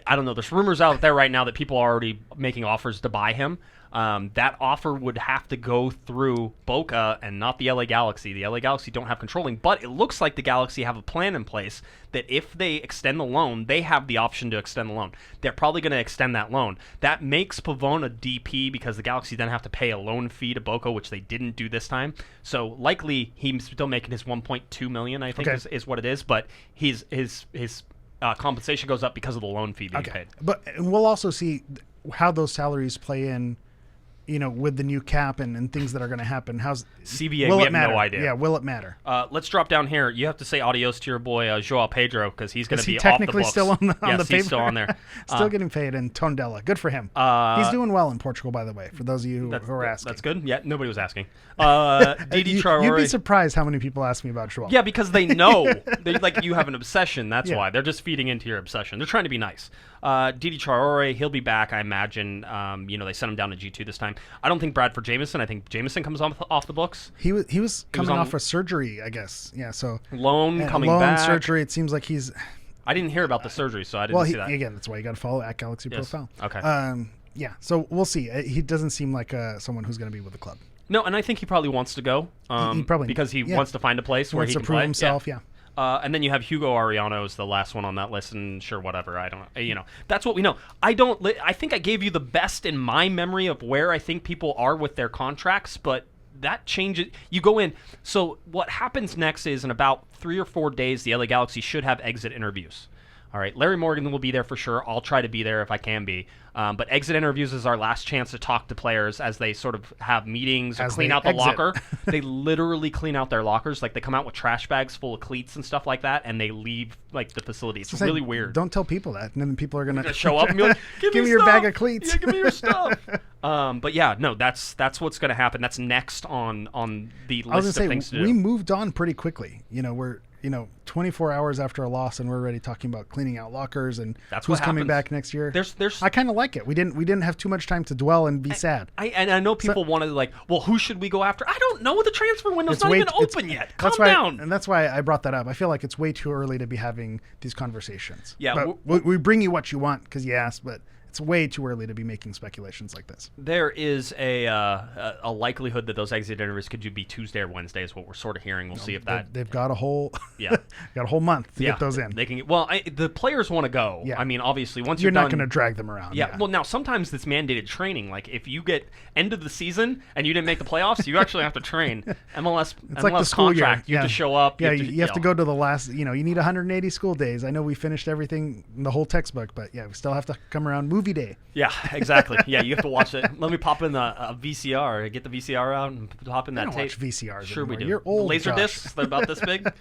I don't know. There's rumors out there right now that people are already making offers to buy him. That offer would have to go through Boca and not the LA Galaxy. The LA Galaxy don't have controlling, but it looks like the Galaxy have a plan in place that if they extend the loan, they have the option to extend the loan. They're probably going to extend that loan. That makes Pavone a DP because the Galaxy then have to pay a loan fee to Boca, which they didn't do this time. So likely he's still making his $1.2 million, I think is what it is, but his compensation goes up because of the loan fee being paid. But we'll also see how those salaries play in. With the new cap and things that are going to happen. CBA, we have no idea. Yeah, will it matter? Let's drop down here. You have to say adios to your boy, Joao Pedro, because he's going to be technically off the books. Still on the yes, paper? He's still on there. Still getting paid in Tondela. Good for him. He's doing well in Portugal, by the way, for those of you who are asking. That's good. Yeah, nobody was asking. Didi Traore. You'd be surprised how many people ask me about Joao. Yeah, because they know. You have an obsession. That's why. They're just feeding into your obsession. They're trying to be nice. Didi Traore, he'll be back, I imagine. They sent him down to G2 this time. I don't think Bradford Jamieson. I think Jamieson comes off the books. He was coming off a surgery, I guess. Yeah, so loan back. Surgery. It seems like he's. I didn't hear about the surgery, so I didn't see that. Again, that's why you got to follow at Galaxy Profile. Okay. Yeah, so we'll see. He doesn't seem like someone who's going to be with the club. No, and I think he probably wants to go. He probably because he wants to find a place where he can prove play himself. Yeah. And then you have Hugo Ariano is the last one on that list, and sure, whatever. I don't, that's what we know. I think I gave you the best in my memory of where I think people are with their contracts, but that changes. You go in. So what happens next is in about 3 or 4 days, the LA Galaxy should have exit interviews. All right, Larry Morgan will be there for sure. I'll try to be there if I can be. But exit interviews is our last chance to talk to players as they sort of have meetings or clean out the locker. They literally clean out their lockers. Like they come out with trash bags full of cleats and stuff like that, and they leave the facility. It's really weird. Don't tell people that, and then people are gonna show up and be like, "Give me your bag of cleats. Yeah, give me your stuff." But yeah, no, that's what's gonna happen. That's next on the list of things to do. We moved on pretty quickly. We're 24 hours after a loss, and we're already talking about cleaning out lockers and who's coming back next year. I kind of like it. We didn't have too much time to dwell and be sad. I know people wanted well, who should we go after? I don't know. The transfer window's not even open yet. Calm down. And that's why I brought that up. I feel like it's way too early to be having these conversations. Yeah, but we bring you what you want because you asked, but it's way too early to be making speculations like this. There is a likelihood that those exit interviews could be Tuesday or Wednesday is what we're sort of hearing. We'll see if that they've got a whole month to get those in. They can the players want to go. Yeah. I mean, obviously once you're not going to drag them around. Yeah. Well, now sometimes it's mandated training. Like if you get end of the season and you didn't make the playoffs, you actually have to train. MLS like the school contract. Year. You have to show up. Yeah. You have to go to the last. You need 180 school days. I know we finished everything in the whole textbook, but yeah, we still have to come around. Move movie day. Yeah, exactly. Yeah, you have to watch it. Let me pop in the VCR. Get the VCR out and pop in that I don't tape. watch VCRs Sure anymore. we do. You're old, Laser Josh. discs, they're about this big.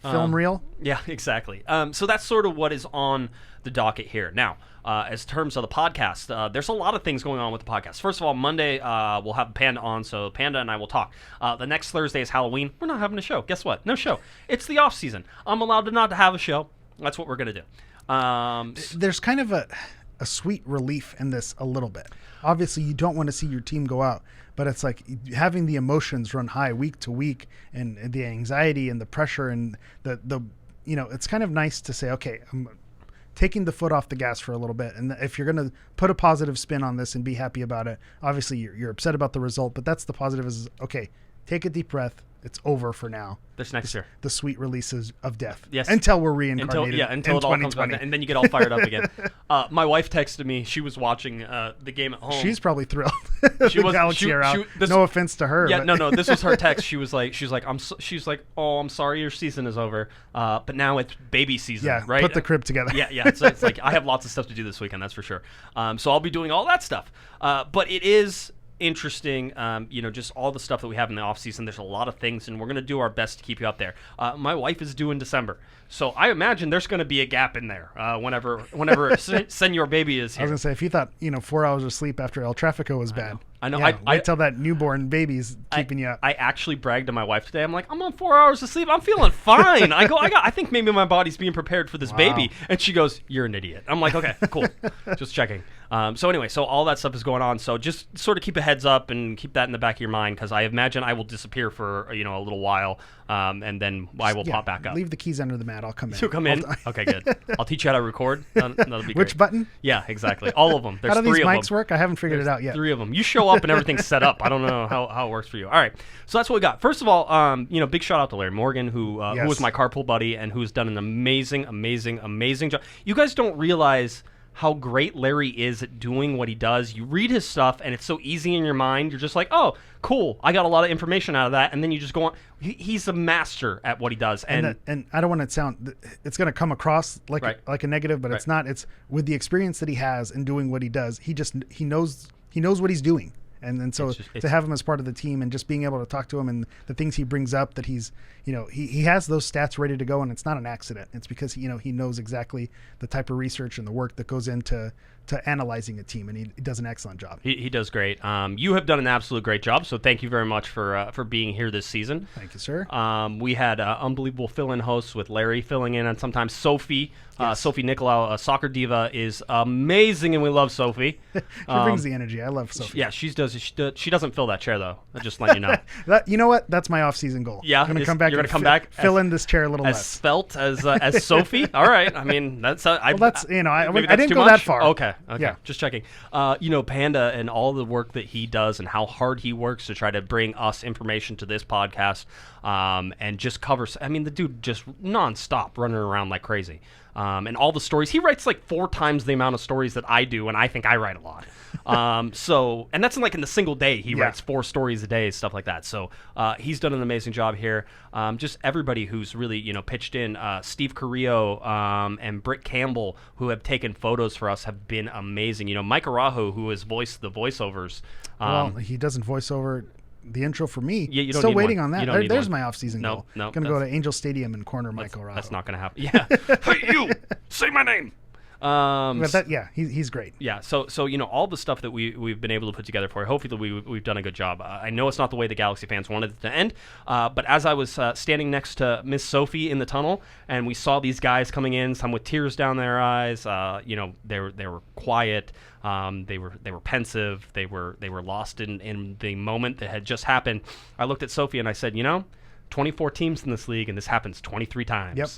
Film reel? Yeah, exactly. So that's sort of what is on the docket here. Now, as terms of the podcast, there's a lot of things going on with the podcast. First of all, Monday we'll have Panda on, so Panda and I will talk. The next Thursday is Halloween. We're not having a show. Guess what? No show. It's the off season. I'm allowed to not have a show. That's what we're going to do. There's kind of a sweet relief in this a little bit. Obviously, you don't want to see your team go out, but it's like having the emotions run high week to week, and the anxiety and the pressure and the it's kind of nice to say, okay, I'm taking the foot off the gas for a little bit. And if you're going to put a positive spin on this and be happy about it, obviously you're upset about the result, but that's the positive is, okay, take a deep breath. It's over for now. This next year. The sweet releases of death. Yes. Until we're reincarnated until in it all comes 2020. back. And then you get all fired up again. My wife texted me. She was watching the game at home. She's probably thrilled. She was, Galaxy are out. No offense to her. Yeah, but. no. This was her text. She was like, oh, I'm sorry your season is over. But now it's baby season, Yeah, right? put the crib together. Yeah. It's like I have lots of stuff to do this weekend, that's for sure. So I'll be doing all that stuff. But it is interesting, just all the stuff that we have in the off season. There's a lot of things, and we're going to do our best to keep you up there. My wife is due in December, so I imagine there's going to be a gap in there whenever Senor Baby is here. I was going to say, if you thought 4 hours of sleep after El Tráfico was bad, I know. Yeah, wait till that newborn baby's keeping you up. I actually bragged to my wife today. I'm like, I'm on 4 hours of sleep. I'm feeling fine. I think maybe my body's being prepared for this baby. And she goes, you're an idiot. I'm like, okay, cool. Just checking. So all that stuff is going on. So just sort of keep a heads up and keep that in the back of your mind, because I imagine I will disappear for a little while, and then I will pop back up. Leave the keys under the mat. I'll come in. You'll come in? Okay, good. I'll teach you how to record. That'll be great. Which button? Yeah, exactly. All of them. There's how do these three mics work? I haven't figured it out yet. 3 of them. You show up and everything's set up. I don't know how it works for you. All right. So that's what we got. First of all, big shout out to Larry Morgan, who was my carpool buddy and who's done an amazing job. You guys don't realize how great Larry is at doing what he does. You read his stuff and it's so easy in your mind. You're just like, oh, cool. I got a lot of information out of that. And then you just go on. He's a master at what he does. And I don't want to sound, it's going to come across like a negative, but it's not. It's with the experience that he has in doing what he does. He knows what he's doing. And so to have him as part of the team and just being able to talk to him and the things he brings up, that he's, he has those stats ready to go, and it's not an accident. It's because, he knows exactly the type of research and the work that goes into analyzing a team, and he does an excellent job. He does great. You have done an absolute great job, so thank you very much for being here this season. Thank you, sir. We had unbelievable fill-in hosts with Larry filling in, and sometimes Sophie. Yes. Sophie Nicolau, a soccer diva, is amazing, and we love Sophie. She brings the energy. I love Sophie. Yeah, she doesn't fill that chair, though. I'll just let you know. You know what? That's my off-season goal. Yeah, I'm going to come back. You're going to come back, fill in this chair a little as less. Svelte as Sophie. All right. I mean, that's I didn't too go much? that far. Okay. Yeah. Just checking. Panda and all the work that he does and how hard he works to try to bring us information to this podcast, and just covers. I mean, the dude just nonstop running around like crazy. And all the stories, he writes like 4 times the amount of stories that I do, and I think I write a lot. And that's in the single day. He writes 4 stories a day, stuff like that. So he's done an amazing job here. Just everybody who's really pitched in. Steve Carrillo and Britt Campbell, who have taken photos for us, have been amazing. Mike Arajo, who has voiced the voiceovers. Well, he doesn't voice over the intro for me. Yeah, you don't Still need waiting one. on that. You don't need There's one. my off-season goal. No, going to go to Angel Stadium and corner Michael Rao. That's not going to happen. Yeah. Hey, you! Say my name! He's great. Yeah, so all the stuff that we've been able to put together for you, hopefully we've done a good job. I know it's not the way the Galaxy fans wanted it to end, but as I was standing next to Miss Sophie in the tunnel, and we saw these guys coming in, some with tears down their eyes, they were quiet, they were pensive, they were lost in the moment that had just happened. I looked at Sophie and I said, 24 teams in this league, and this happens 23 times. Yep.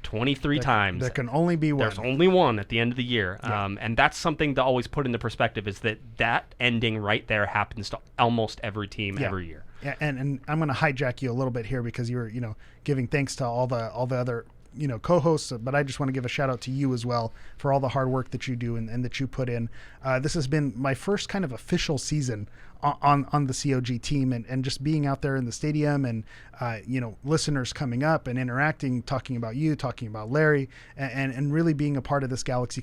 23 times. There can only be one. There's only one at the end of the year. Yeah. And that's something to always put into perspective, is that ending right there happens to almost every team every year. Yeah, and I'm going to hijack you a little bit here because you were, giving thanks to all the other co-hosts, but I just want to give a shout out to you as well for all the hard work that you do and that you put in. This has been my first kind of official season on the COG team, and just being out there in the stadium and listeners coming up and interacting, talking about you, talking about Larry, and really being a part of this Galaxy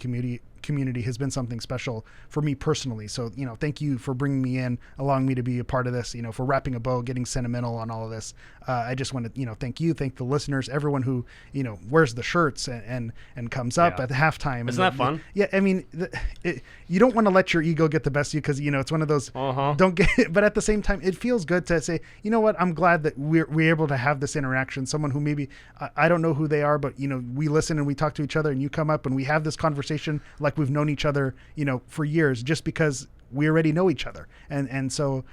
community has been something special for me personally. So, thank you for bringing me in, allowing me to be a part of this, for wrapping a bow, getting sentimental on all of this. I just want to, thank you, thank the listeners, everyone who, wears the shirts and comes up at the halftime. Isn't that fun? Yeah. I mean, you don't want to let your ego get the best of you because, it's one of those, don't get it. But at the same time, it feels good to say, you know what, I'm glad that we're able to have this interaction. Someone who maybe, I don't know who they are, but, we listen and we talk to each other and you come up and we have this conversation like we've known each other, for years, just because we already know each other. And so,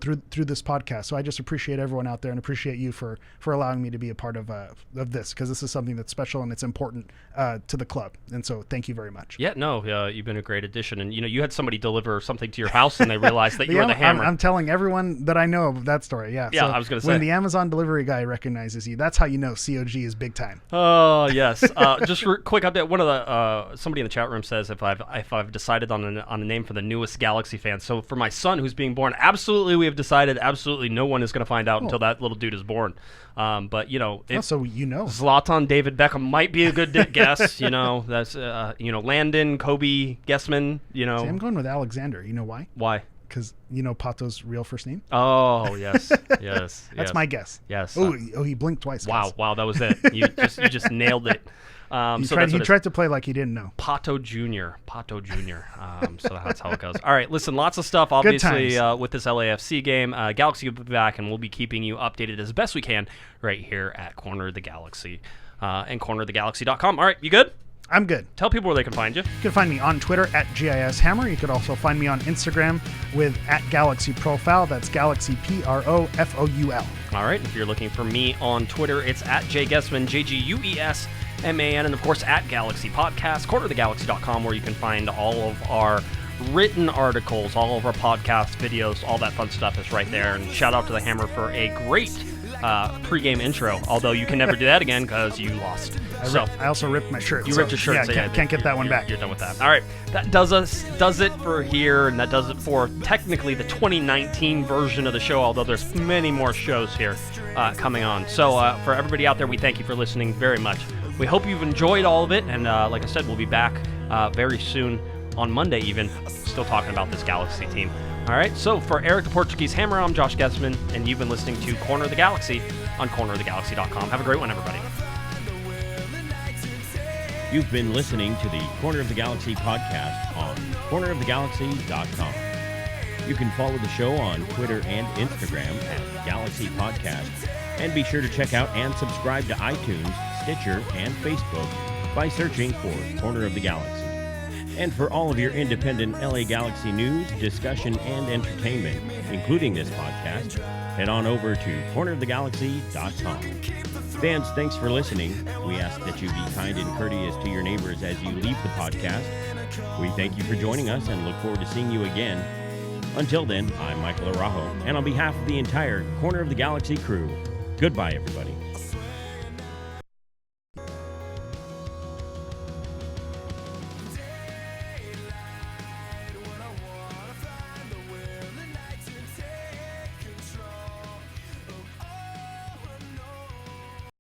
through this podcast. So I just appreciate everyone out there and appreciate you for allowing me to be a part of this, because this is something that's special and it's important to the club. And so thank you very much. Yeah, no, you've been a great addition. And, you had somebody deliver something to your house and they realized that you were the hammer. I'm telling everyone that I know of that story. Yeah. Yeah, so I was going to say. When the Amazon delivery guy recognizes you, that's how you know COG is big time. Oh, yes. Just quick update. One of the somebody in the chat room says if I've decided on a name for the newest Galaxy fan. So for my son who's being born, absolutely we have decided absolutely no one is going to find out until that little dude is born. But Zlatan, David Beckham might be a good guess. That's Landon, Kobe, Guesman. See, I'm going with Alexander. You know why? Why? Because Pato's real first name. Oh yes, yes. That's my guess. Yes. Oh, he blinked twice. Guys. Wow, that was it. You just nailed it. He tried to play like he didn't know. Pato Jr. So that's how it goes. All right, listen, lots of stuff, obviously, with this LAFC game. Galaxy will be back, and we'll be keeping you updated as best we can right here at Corner of the Galaxy and cornerofthegalaxy.com. All right, you good? I'm good. Tell people where they can find you. You can find me on Twitter at GISHammer. You could also find me on Instagram with @GalaxyProfile. That's Galaxy PROFOUL. All right, if you're looking for me on Twitter, it's @JGuesman, JGUESMAN, and of course at Galaxy Podcast, cornerofthegalaxy.com, where you can find all of our written articles, all of our podcast videos, all that fun stuff is right there. And shout out to the Hammer for a great pregame intro, although you can never do that again because you lost. I also ripped my shirt. You ripped your shirt. Yeah, can't get that one back. You're done with that. All right, that does it for here, and that does it for technically the 2019 version of the show, although there's many more shows here coming on. So for everybody out there, we thank you for listening very much. We hope you've enjoyed all of it, and like I said, we'll be back very soon on Monday even, still talking about this Galaxy team. All right, so for Eric the Portuguese Hammer, I'm Josh Guesman, and you've been listening to Corner of the Galaxy on cornerofthegalaxy.com. Have a great one, everybody. You've been listening to the Corner of the Galaxy podcast on cornerofthegalaxy.com. You can follow the show on Twitter and Instagram at Galaxy Podcast, and be sure to check out and subscribe to iTunes, Stitcher, and Facebook by searching for Corner of the Galaxy. And for all of your independent LA Galaxy news, discussion, and entertainment, including this podcast, head on over to cornerofthegalaxy.com. Fans, thanks for listening. We ask that you be kind and courteous to your neighbors as you leave the podcast. We thank you for joining us and look forward to seeing you again. Until then, I'm Michael Araujo, and on behalf of the entire Corner of the Galaxy crew, goodbye, everybody.